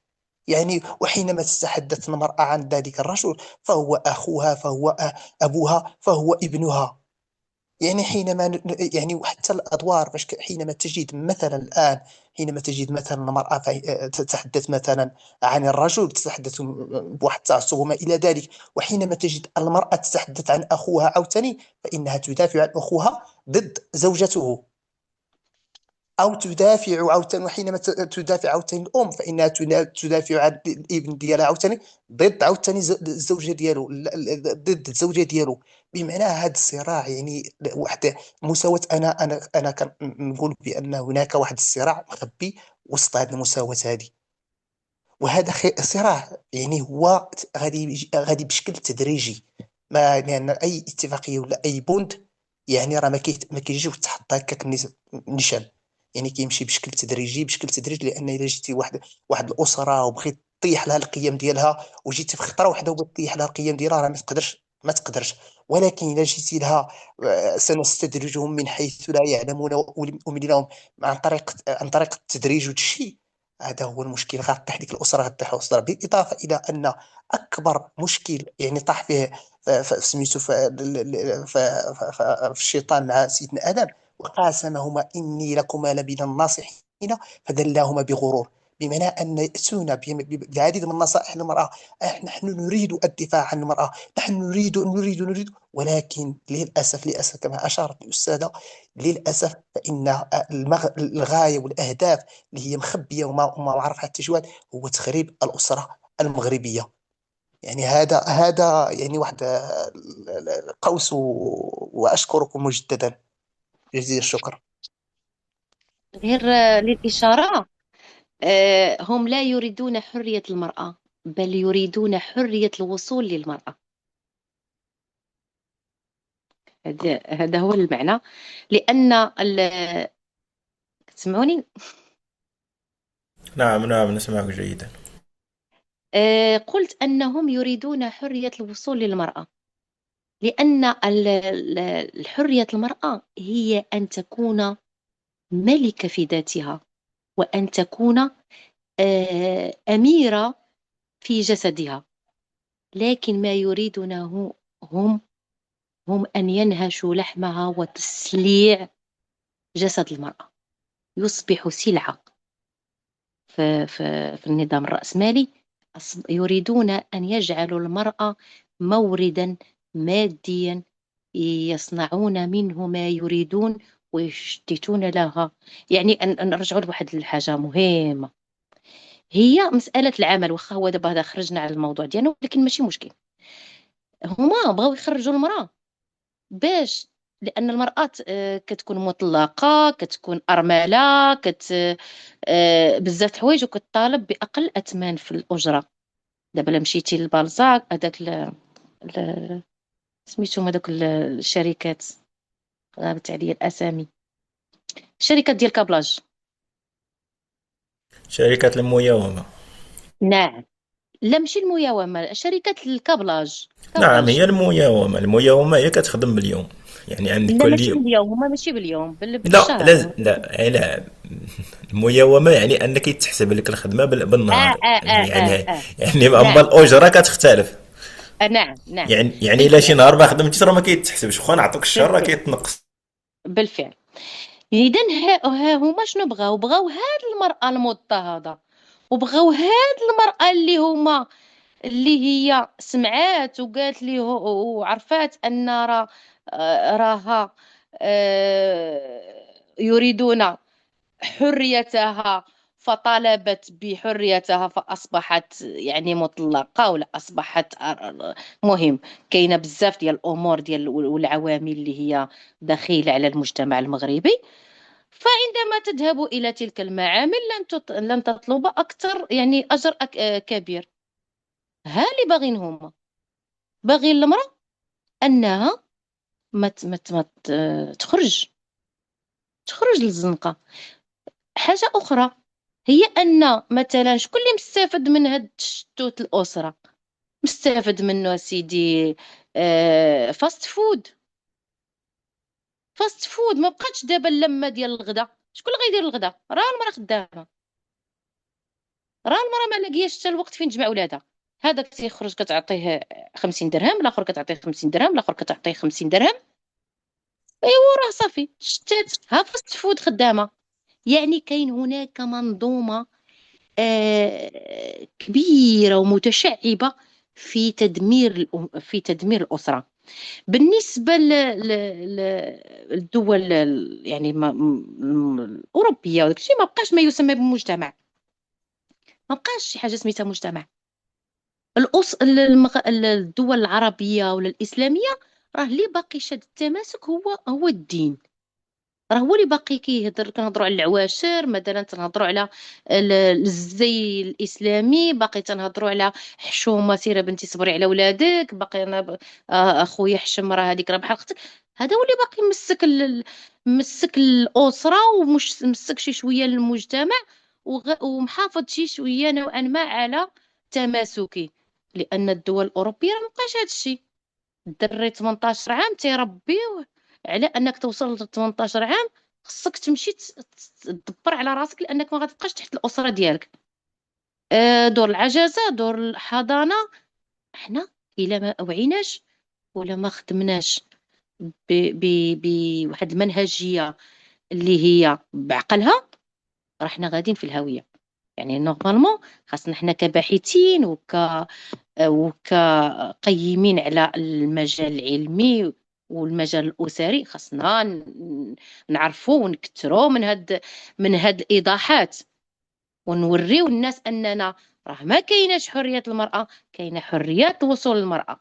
يعني وحينما تتحدث المرأة عن ذلك الرجل فهو أخوها، فهو أبوها، فهو ابنها. يعني يعني وحتى الأدوار حينما تجد مثلا الآن، حينما تجد مثلا المرأة تتحدث مثلا عن الرجل تتحدث بواحد التعصب وما إلى ذلك، وحينما تجد المرأة تتحدث عن أخوها عاوتاني فإنها تدافع عن أخوها ضد زوجته، أو تدافع عاوتاني. وحينما تدافع عاوتاني الأم فإنها تدافع عن الابن ديالها عاوتاني ضد عاوتاني الزوجة ديالو، ضد الزوجة ديالو. بمعنى هذا الصراع يعني واحد مساواة. أنا كنقول بأن هناك واحد الصراع مخبي وسط هذه المساواة هذه. وهذا صراع يعني هو غادي بشكل تدريجي، ما لأن أي اتفاقية ولا أي بوند يعني راه ما كيجيش تحط هكاك نيشان. يعني كيمشي بشكل تدريجي لأن إلا جيتي واحد الأسرة وبغيت تطيح لها القيم ديالها، وجيتي في خطرة واحدة وبغيت تطيح لها القيم ديالها، راه ما تقدرش. ولكن إلا جيتي لها سنستدرجهم من حيث لا يعلمون وأملي لهم عن طريق التدريج والشيء. هذا هو المشكل. غطيح ديك الأسرة، غطيح الأسرة، بالإضافة إلى أن أكبر مشكل يعني طاح فيه سميتو في الشيطان مع سيدنا آدم: وقاسمهما إني لكما لمن الناصحين فدلاهما بغرور. بمعنى أن يأتون بالعديد من النصائح للمرأة. نحن نريد الدفاع عن المرأة، نحن نريد، ولكن للأسف كما أشارت الأستاذة، للأسف فإن الغاية والأهداف اللي هي مخبية وما عرف حتى شي واحد هو تخريب الأسرة المغربية. يعني هذا يعني واحد قوس، وأشكركم مجددا جزيل الشكر. غير للإشارة، هم لا يريدون حرية المرأة، بل يريدون حرية الوصول للمرأة. هذا هو المعنى. لأن تسمعوني؟ نعم نعم، نسمعك جيدا. قلت أنهم يريدون حرية الوصول للمرأة، لأن الحرية المرأة هي أن تكون ملكة في ذاتها، وأن تكون أميرة في جسدها. لكن ما يريدونه هم أن ينهشوا لحمها وتسليع جسد المرأة، يصبح سلعة في النظام الرأسمالي. يريدون أن يجعلوا المرأة موردا ماديا يصنعون منه ما يريدون ويشتتون لها. يعني أن نرجعوا لواحد الحاجة مهمة، هي مسألة العمل. واخا هو دابا هذا خرجنا على الموضوع ديالنا، ولكن ماشي مشكل. هما بغاو يخرجوا المرأة باش، لأن المرأة كتكون مطلقة، كتكون أرملة، بزاف د الحوايج، وكتطالب بأقل أثمان في الأجرة. دابا الا مشيتي للبالزاك، هذاك سميتهم هذوك الشركات، غابت عليا الأسامي، الشركات ديال كابلاج. شركة المياومة. نعم، لا ماشي المياومة، شركات الكابلاج. نعم، هي كابلاج. المياومة هي كتخدم باليوم، يعني عندك لا ماشي كل. باليوم، هما ماشي باليوم، لا بالشهر. لا لا لا، المياومة يعني أنك تحسب لك الخدمة بالنهار، يعني أما نعم. الأجرة كتختلف. نعم نعم. يعني إلا شي بالفعل. نهار ما خدمتيش راه ما كيتحسبش، واخا نعطوك الشهر راه بالفعل. كيتنقص. بالفعل. إذا ها هما شنو بغاو هاد المرأة المضطهدة، وبغاو هاد المرأة اللي هي سمعات وقالت لي وعرفات أن راها يريدون حريتها، فطالبت بحريتها، فأصبحت يعني مطلقة، ولا أصبحت مهم. كاينة بزاف ديال الأمور ديال والعوامل اللي هي دخيلة على المجتمع المغربي. فعندما تذهب إلى تلك المعامل لن تطلب أكثر، يعني أجر كبير. ها اللي باغين هما، باغين المرأة أنها تخرج للزنقة. حاجة أخرى هي أن مثلا شكون اللي مستفد من هاد تشتت الأسرة؟ مستفد منه سيدي فاست فود. فاست فود ما بقاتش دابا اللمة ديال الغدا. شكون اللي غيدير الغدا؟ راه المرأة خدامة، راه المرأة ما لاقياش حتى الوقت فين تجمع ولادها. هذاك تيخرج كتعطيه 50 درهم، الاخر كتعطيه 50 درهم، الاخر كتعطيه 50 درهم. ايوا راه صافي شتات، ها فاست فود خدامة. يعني كاين هناك منظومة كبيرة ومتشعبة في تدمير الأسرة. بالنسبة للدول يعني الأوروبية وداك الشيء، ما بقاش ما يسمى بمجتمع، ما بقاش شي حاجة سميتها مجتمع. الدول العربية ولا الإسلامية، راه اللي باقي شاد التماسك هو الدين. راه هو اللي باقي كنهضروا على العواشر مثلا، تنهضروا على الزي الاسلامي، باقي تنهضروا على حشومه، سيره بنتي صبري على ولادك، باقي انا اخويا حشم، راه هذيك راه بحال اختك. هذا هو اللي باقي مسك مسك الاسره، ومش مسك شي شويه للمجتمع، ومحافظ شي شويه نوعا ما على تماسكي. لان الدول الاوروبيه راه مابقاش هذا الشيء. الدري 18 عام تيربيوه على انك توصل ل 18 عام خصك تمشي تدبر على راسك، لانك ما غتبقاش تحت الاسره ديالك. دور العجزه، دور الحضانه. حنا الا ما وعيناش ولا ما خدمناش بواحد المنهجيه اللي هي بعقلها، راه حنا غاديين في الهويه. يعني نورمالمون خاصنا حنا كباحثين وكقيمين على المجال العلمي والمجال الأسري، خاصنا نعرفوا ونكثروا من هاد الإيضاحات، ونوريو الناس أننا راه ما كايناش حرية المرأة، كاينة حرية وصول المرأة.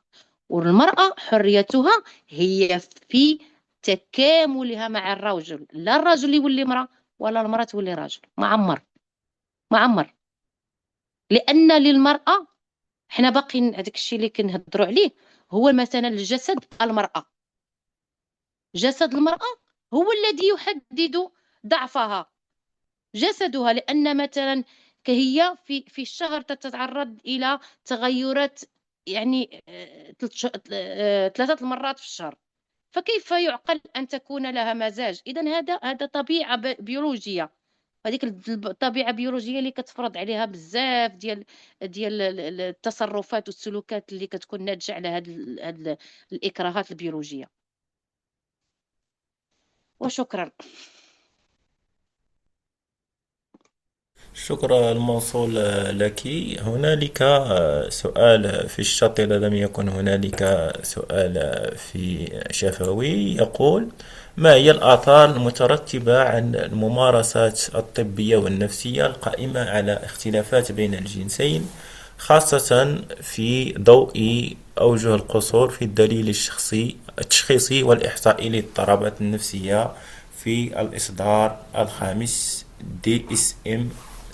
والمرأة حريتها هي في تكاملها مع الرجل، لا الرجل يولي مرأة ولا المرأة تولي راجل. ما عمر. لأن للمرأة، حنا باقيين هذاك الشيء اللي كنهضروا عليه، هو مثلا الجسد المرأة. جسد المرأة هو الذي يحدد ضعفها، جسدها. لأن مثلا كهي في الشهر تتعرض إلى تغيرات، يعني 3 مرات في الشهر. فكيف يعقل أن تكون لها مزاج؟ إذن هذا طبيعة بيولوجية. هذيك الطبيعه البيولوجيه اللي كتفرض عليها بزاف ديال التصرفات والسلوكات اللي كتكون ناتجه على هاد الاكراهات البيولوجيه. وشكرا. الشكر الموصول لك. هنالك سؤال في الشط إذا لم يكن هنالك سؤال في شفوي، يقول: ما هي الآثار المترتبة عن الممارسات الطبية والنفسية القائمة على اختلافات بين الجنسين، خاصة في ضوء أوجه القصور في الدليل التشخيصي والإحصائي للاضطرابات النفسية في الإصدار الخامس DSM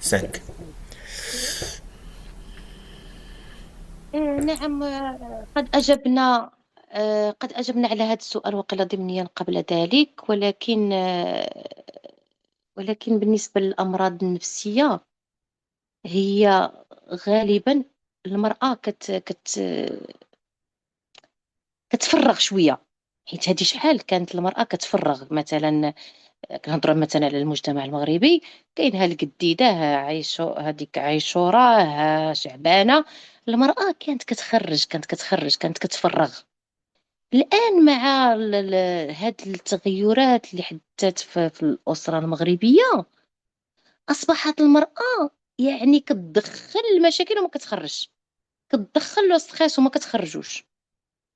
5؟ نعم، قد أجبنا على هذا السؤال وقيل ضمنيا قبل ذلك، ولكن بالنسبة للأمراض النفسية، هي غالبا المرأة كتفرغ شوية، حيت هذه شحال كانت المرأة كتفرغ. مثلا كنهضروا مثلا على المجتمع المغربي، كاين ها القديدة، ها هذيك عيشورة، ها شعبانة. المرأة كانت كانت كتفرغ. الآن مع هاد التغيرات اللي حدثت في الأسرة المغربية، أصبحت المرأة يعني كتدخل المشاكل وما كتخرج، كتدخل لو ستريس وما كتخرجوش.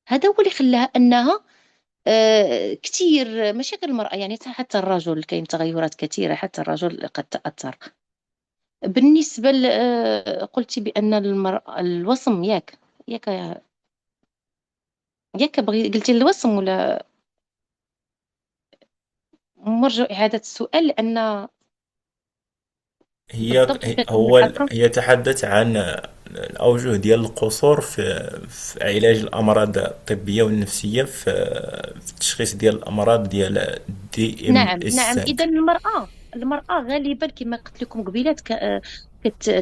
هذا هو اللي خلاها أنها كتير مشاكل المرأة. يعني حتى الرجل كاين تغيرات كثيرة، حتى الرجل قد تأثر. بالنسبة قلتي بأن المرأة الوصم، ياك قلتي الوصم، ولا مرجو إعادة السؤال لأن بالضبط هو عفوا. يتحدث عن الأوجه ديال القصور في علاج الأمراض الطبية والنفسية في التشخيص ديال الأمراض ديال نعم DMS5. إذا المرأة غالبا كما قلت لكم قبيلات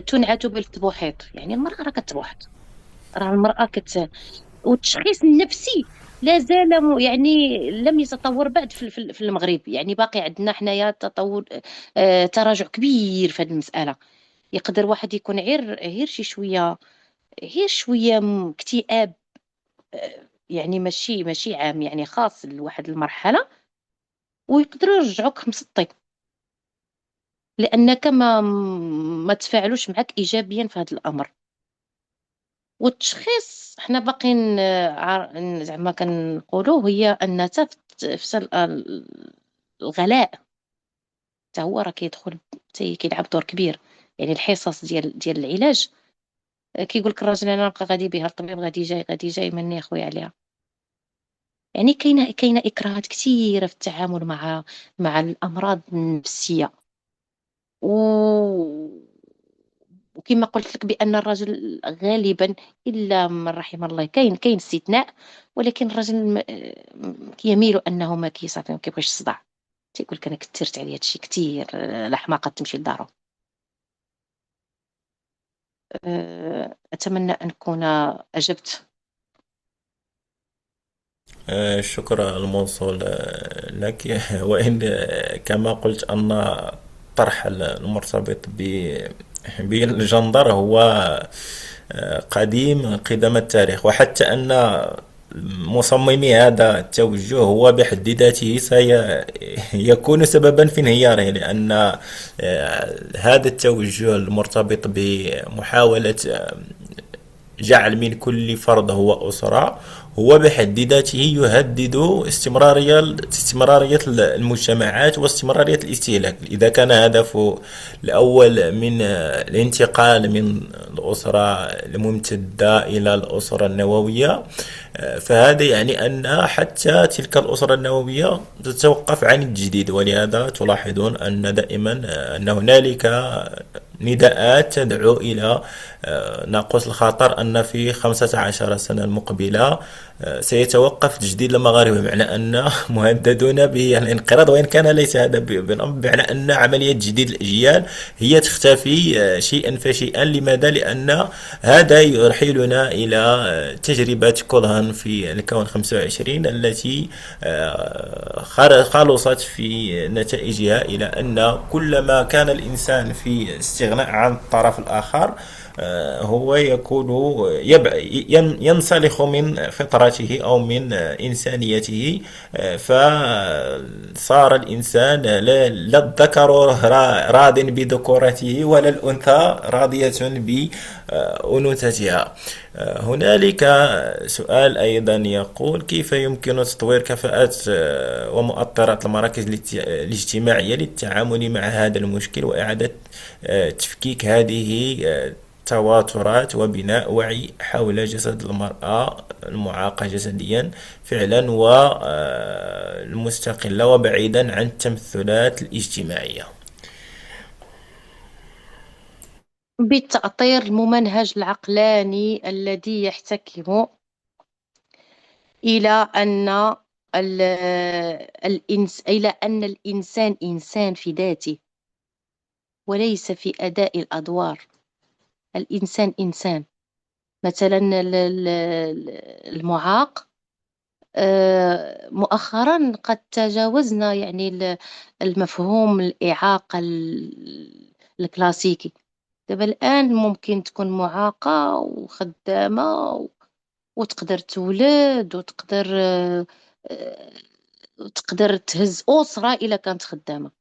تنعت بالتبوحيط. يعني المرأة راه كتبوحط، راه المرأة والتشخيص النفسي لا زال يعني لم يتطور بعد في المغرب. يعني باقي عندنا حنايا تطور، تراجع كبير في هذه المسألة. يقدر واحد يكون غير شوية اكتئاب، يعني ماشي عام، يعني خاص لواحد المرحلة، ويقدروا يرجعوك مسطي لأنك ما تفاعلوش معك إيجابيا في هذا الأمر. والتشخيص حنا باقيين زعما كنقولوا هي أن الغلاء حتى هو راه كيدخل، كيلعب دور كبير. يعني الحصص ديال العلاج، كيقول لك الراجل انا نبقى غادي بها الطبيب، غادي جاي مني خويا عليها. يعني كاينه اكراهات كثيره في التعامل مع الامراض النفسيه. وكما قلت لك بان الرجل غالبا، الا من رحم الله، كاين استثناء، ولكن الرجل كيميل انه ما كيصافي، ما كيبغيش الصداع. تيقول لك انا كثرت عليه هادشي كثير، الحماقه تمشي لدارو. اتمنى ان اكون اجبت. الشكر الموصول لك. وإن كما قلت أن الطرح المرتبط بالجندر هو قدم التاريخ، وحتى أن مصممي هذا التوجه هو بحد ذاته سيكون سببا في انهياره، لأن هذا التوجه المرتبط بمحاولة جعل من كل فرد هو أسرة هو بحد ذاته يهدد استمرارية المجتمعات واستمرارية الاستهلاك. إذا كان هدفه الأول من الانتقال من الأسرة الممتدة إلى الأسرة النووية، فهذا يعني أن حتى تلك الأسرة النووية تتوقف عن الجديد. ولهذا تلاحظون أن دائما أن هنالك نداءات تدعو إلى ناقوس الخطر، أن في 15 سنة المقبلة سيتوقف تجديد المغاربة، بمعنى أن مهددون بالانقراض. وإن كان ليس هذا بمعنى أن عملية تجديد الأجيال هي تختفي شيئا فشيئا. لماذا؟ لأن هذا يرحلنا إلى تجربة كولهان في الكون 25 التي خلصت في نتائجها إلى أن كلما كان الإنسان في استغناء عن الطرف الآخر، هو يكون ينسلخ من فطرته أو من إنسانيته. فصار الإنسان لا الذكر راض بذكورته ولا الأنثى راضية بأنوثتها. هنالك سؤال أيضا يقول: كيف يمكن تطوير كفاءات ومؤطرات المراكز الاجتماعية للتعامل مع هذا المشكل وإعادة تفكيك هذه التواترات وبناء وعي حول جسد المرأة المعاقة جسديا فعلا والمستقلة وبعيدا عن التمثلات الاجتماعية؟ بالتأطير الممنهج العقلاني الذي يحتكم إلى أن الإنسان إنسان في ذاته وليس في أداء الأدوار. الإنسان إنسان. مثلا المعاق، مؤخرا قد تجاوزنا يعني المفهوم الإعاقة الكلاسيكي. دابا الآن ممكن تكون معاقة وخدامة وتقدر تولد وتقدر تقدر تهز أسرة إلا كانت خدامة،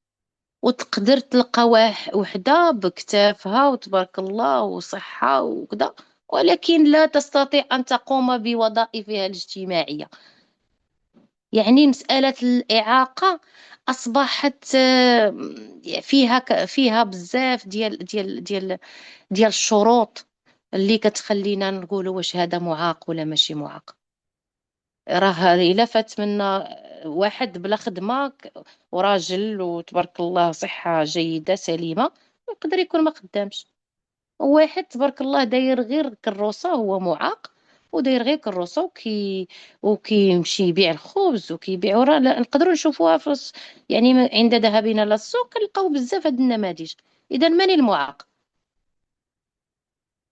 وتقدر تلقى وحدة بكتافها وتبارك الله وصحة وكذا، ولكن لا تستطيع أن تقوم بوظائفها الاجتماعية. يعني مسألة الإعاقة أصبحت فيها بزاف ديال الشروط اللي كتخلينا نقولوا واش هذا معاق ولا ماشي معاق. راه إلا فات منا واحد بلا خدمة وراجل وتبارك الله صحة جيدة سليمة يقدر يكون ما خدامش. واحد تبارك الله داير غير كروسة هو معاق وداير غير كروسة وكيمشي يبيع الخبز وكيبيع نقدروا نشوفوها يعني عند ذهابنا للسوق كنلقاو بزاف هاد النماذج. إذا من المعاق؟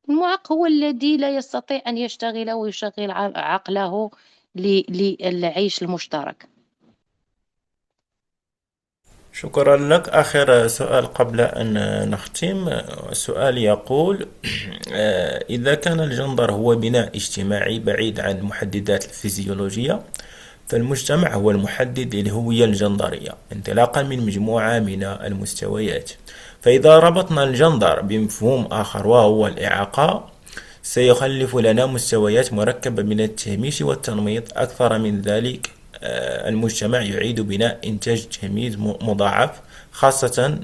المعاق هو الذي لا يستطيع أن يشتغل ويشغل عقله للعيش المشترك. شكرا لك. آخر سؤال قبل أن نختم. السؤال يقول: إذا كان الجندر هو بناء اجتماعي بعيد عن المحددات الفيزيولوجية، فالمجتمع هو المحدد للهوية الجندرية انطلاقا من مجموعة من المستويات. فإذا ربطنا الجندر بمفهوم آخر وهو الإعاقة، سيخلف لنا مستويات مركبة من التهميش والتنميط. أكثر من ذلك، المجتمع يعيد بناء إنتاج تمييز مضاعف، خاصة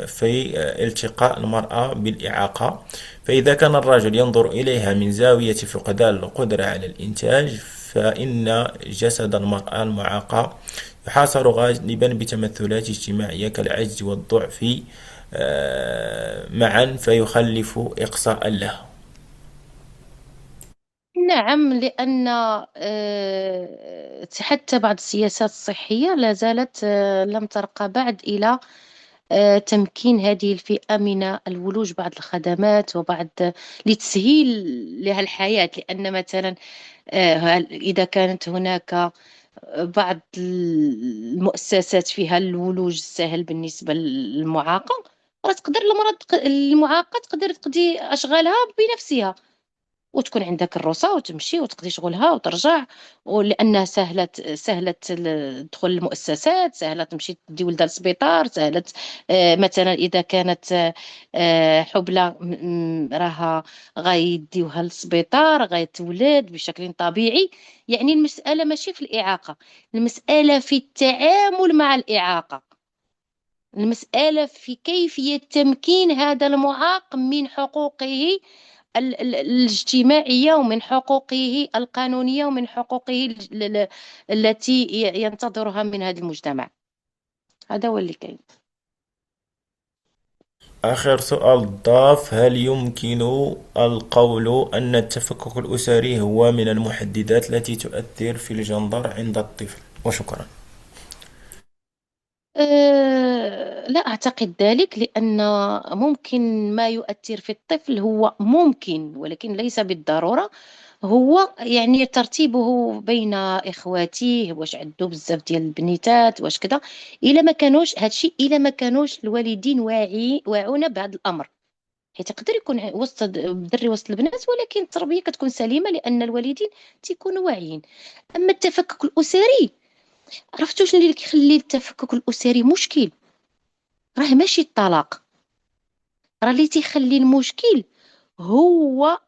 في التقاء المرأة بالإعاقة. فإذا كان الرجل ينظر إليها من زاوية فقدان القدرة على الإنتاج، فإن جسد المرأة المعاقة يحاصر غالبا بتمثلات اجتماعية كالعجز والضعف معا، فيخلف إقصاء له. نعم، لأن حتى بعض السياسات الصحية لا زالت لم ترقى بعد إلى تمكين هذه الفئة من الولوج بعض الخدمات وبعض لتسهيل لها الحياة. لأن مثلا إذا كانت هناك بعض المؤسسات فيها الولوج السهل بالنسبة للمعاقة، راه تقدر المعاقة تقدر تقضي أشغالها بنفسها وتكون عندك الروسة وتمشي وتقضي شغلها وترجع، ولأنها سهلة دخول المؤسسات، سهلة تمشي تدي ولدها للسبيطار، سهلة مثلا إذا كانت حبلى راها غايديوها للسبيطار غايتولد بشكل طبيعي. يعني المسألة ماشي في الإعاقة، المسألة في التعامل مع الإعاقة، المسألة في كيفية تمكين هذا المعاق من حقوقه الاجتماعية ومن حقوقه القانونية ومن حقوقه التي ينتظرها من هذا المجتمع. هذا هو اللي كاين. آخر سؤال ضاف: هل يمكن القول أن التفكك الأسري هو من المحددات التي تؤثر في الجندر عند الطفل؟ وشكرا. لا أعتقد ذلك، لأن ممكن ما يؤثر في الطفل هو ممكن ولكن ليس بالضرورة هو يعني ترتيبه بين إخواتيه، واش عنده بزاف ديال البنيتات واش كذا. إلا ما كانوش هادشي، إلا ما كانوش الوالدين واعون بهذا الأمر، حيت يقدر يكون وسط الدري وسط البنات، ولكن التربيه كتكون سليمه لان الوالدين تيكونوا واعيين. اما التفكك الاسري، عرفتوا شنو اللي كيخلي التفكك الاسري مشكل؟ راه ماشي الطلاق، راه اللي تيخلي المشكل هو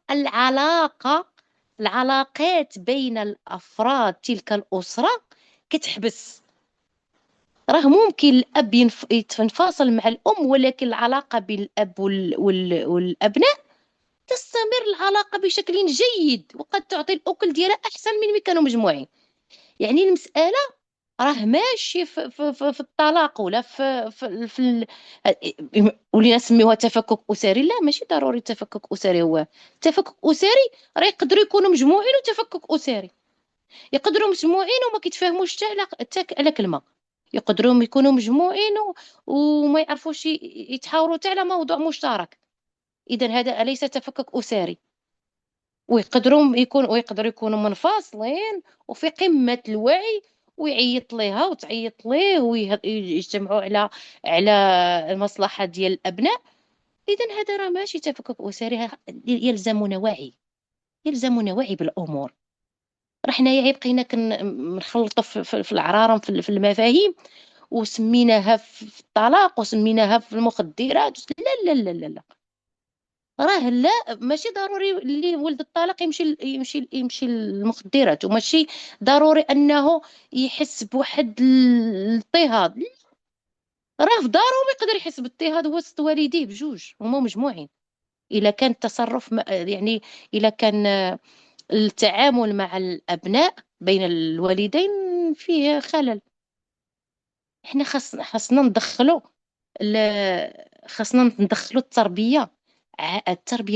العلاقات بين الافراد تلك الاسره كتحبس. راه ممكن الاب يتفاصل مع الام، ولكن العلاقه بين الاب والابناء تستمر العلاقه بشكل جيد، وقد تعطي الاكل ديالها احسن من ملي كانوا مجموعين. يعني المساله راه ماشي في الطلاق ولا ولينا نسميوها تفكك اسري. لا، ماشي ضروري تفكك اسري. هو تفكك اسري راه يقدروا يكونوا مجموعين وتفكك اسري، يقدروا مجموعين وما كيتفاهموش حتى على كلمه، يقدروا يكونوا مجموعين وما يعرفوش يتحاوروا حتى على موضوع مشترك. اذا هذا اليس تفكك اسري. ويقدروا يكونوا منفصلين وفي قمة الوعي، ويعيط ليها وتعيط ليه ويجتمعوا على المصلحة ديال الأبناء. إذا هذا راه ماشي تفكك أسري، يلزمنا وعي، يلزمنا وعي بالأمور. راه حنايا بقينا كنخلطوا في العرارم في المفاهيم، وسميناها في الطلاق وسميناها في المخدرات. لا لا لا لا لا، راه لا، ماشي ضروري اللي ولد الطلاق يمشي للمخدرات، وماشي ضروري انه يحس بواحد الاضطهاد. راه في دارو يقدر يحس بالاضطهاد وسط والديه بجوج هما مجموعين. الا كان التصرف يعني الا كان التعامل مع الابناء بين الوالدين فيه خلل، احنا خاصنا ندخلوا التربية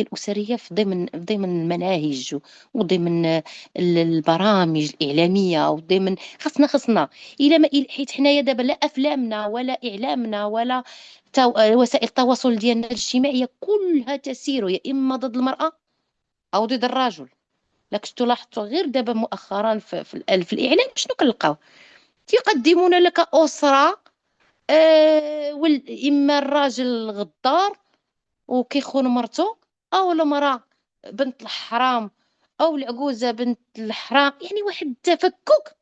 الأسرية في ضمن المناهج وضمن البرامج الإعلامية، وضمن خاصنا إلا ما حيت حنايا دابا لا أفلامنا ولا إعلامنا ولا وسائل التواصل ديالنا الاجتماعية كلها تسير يا إما ضد المرأة أو ضد الرجل. لك شتو لاحظتوا غير دابا مؤخرا في الإعلام شنو كنلقاو؟ يقدمون لك أسرة، إما الراجل غدار وكيخون مرته، او المراه بنت الحرام، او العجوزه بنت الحرام. يعني واحد التفكك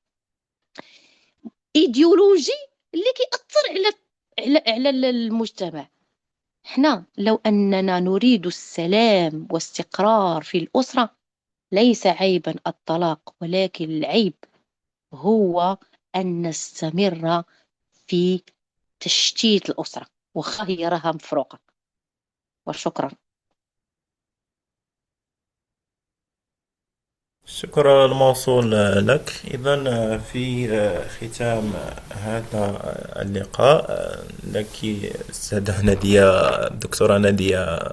ايديولوجي اللي كيأثر على المجتمع. حنا لو اننا نريد السلام واستقرار في الاسره، ليس عيبا الطلاق، ولكن العيب هو ان نستمر في تشتيت الاسره وخا هي راها مفروقه. وشكرا. الشكر الموصول لك. إذا في ختام هذا اللقاء لك السادة نادية، الدكتورة نادية،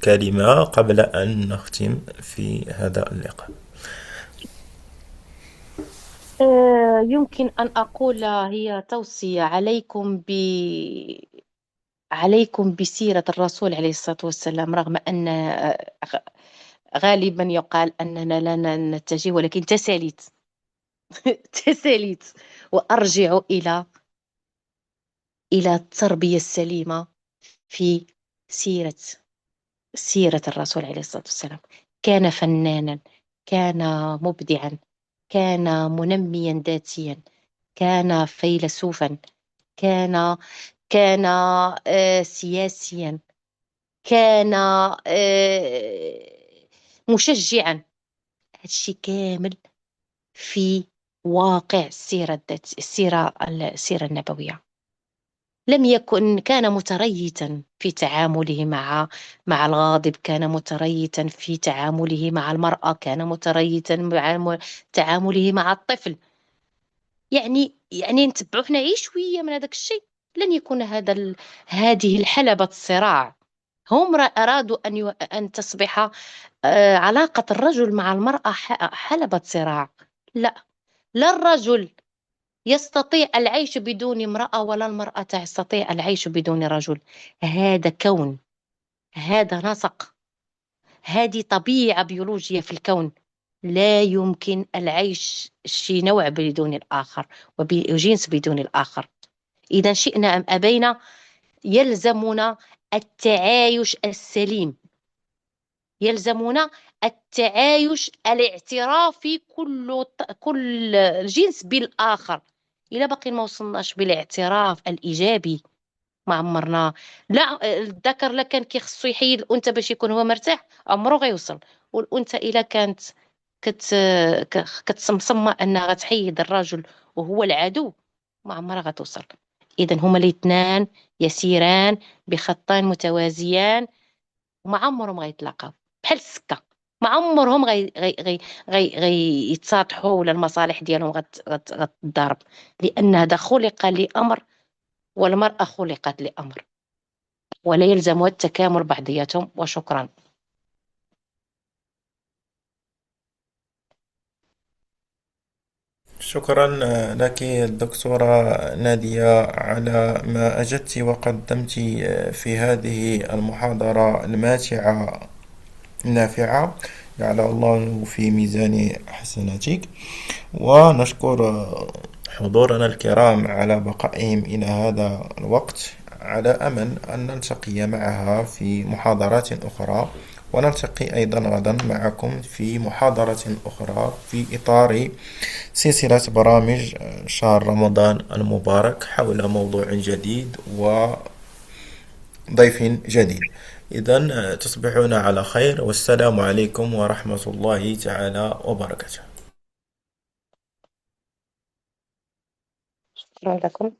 كلمة قبل أن نختم في هذا اللقاء. يمكن أن أقول هي توصية عليكم بسيرة الرسول عليه الصلاة والسلام، رغم أن غالبا يقال أننا لا نتجه، ولكن تساليت وأرجع إلى التربية السليمة في سيرة الرسول عليه الصلاة والسلام. كان فنانا، كان مبدعا، كان منميا ذاتيا، كان فيلسوفا، كان سياسيا، كان مشجعا. هادشي كامل في واقع السيرة النبوية. كان متريثا في تعامله مع الغاضب، كان متريثا في تعامله مع المرأة، كان متريثا مع تعامله مع الطفل. يعني نتبعوا حنايا شوية من هذاك الشيء، لن يكون هذه الحلبة الصراع. هم أرادوا أن تصبح علاقة الرجل مع المرأة حلبة صراع. لا الرجل يستطيع العيش بدون امرأة، ولا المرأة تستطيع العيش بدون رجل. هذا كون، هذا نسق، هذه طبيعة بيولوجية في الكون. لا يمكن العيش شي نوع بدون الآخر وجنس بدون الآخر. إذا شئنا أم أبينا يلزمنا التعايش السليم، يلزمنا التعايش الاعترافي، كل الجنس بالآخر. إلا باقي ما وصلناش بالاعتراف الإيجابي ما عمرنا. لا، الذكر لا كان كيخصو يحيد الأنثى باش يكون هو مرتاح عمره غيوصل، والأنثى إلا كانت كتصمصمة أنها غتحيد الرجل وهو العدو ما عمرها غتوصل. إذا هما الاثنان يسيران بخطين متوازيان وما عمرهم غيتلاقاو، بحال السكة ما عمرهم غي يتصالحوا ولا المصالح ديالهم غتضارب، لأن هذا خلق لأمر والمرأة خلقت لأمر، ولا يلزم التكامل بعضياتهم. وشكرا. شكرا لك الدكتورة نادية على ما أجدت وقدمت في هذه المحاضرة الماتعة النافعة، جعل الله في ميزان حسناتك. ونشكر حضورنا الكرام على بقائهم إلى هذا الوقت، على أمل أن نلتقي معها في محاضرات أخرى، ونلتقي أيضا غدا معكم في محاضرة أخرى في إطار سلسلة برامج شهر رمضان المبارك حول موضوع جديد وضيف جديد. إذن تصبحون على خير، والسلام عليكم ورحمة الله تعالى وبركاته. شكرا لكم.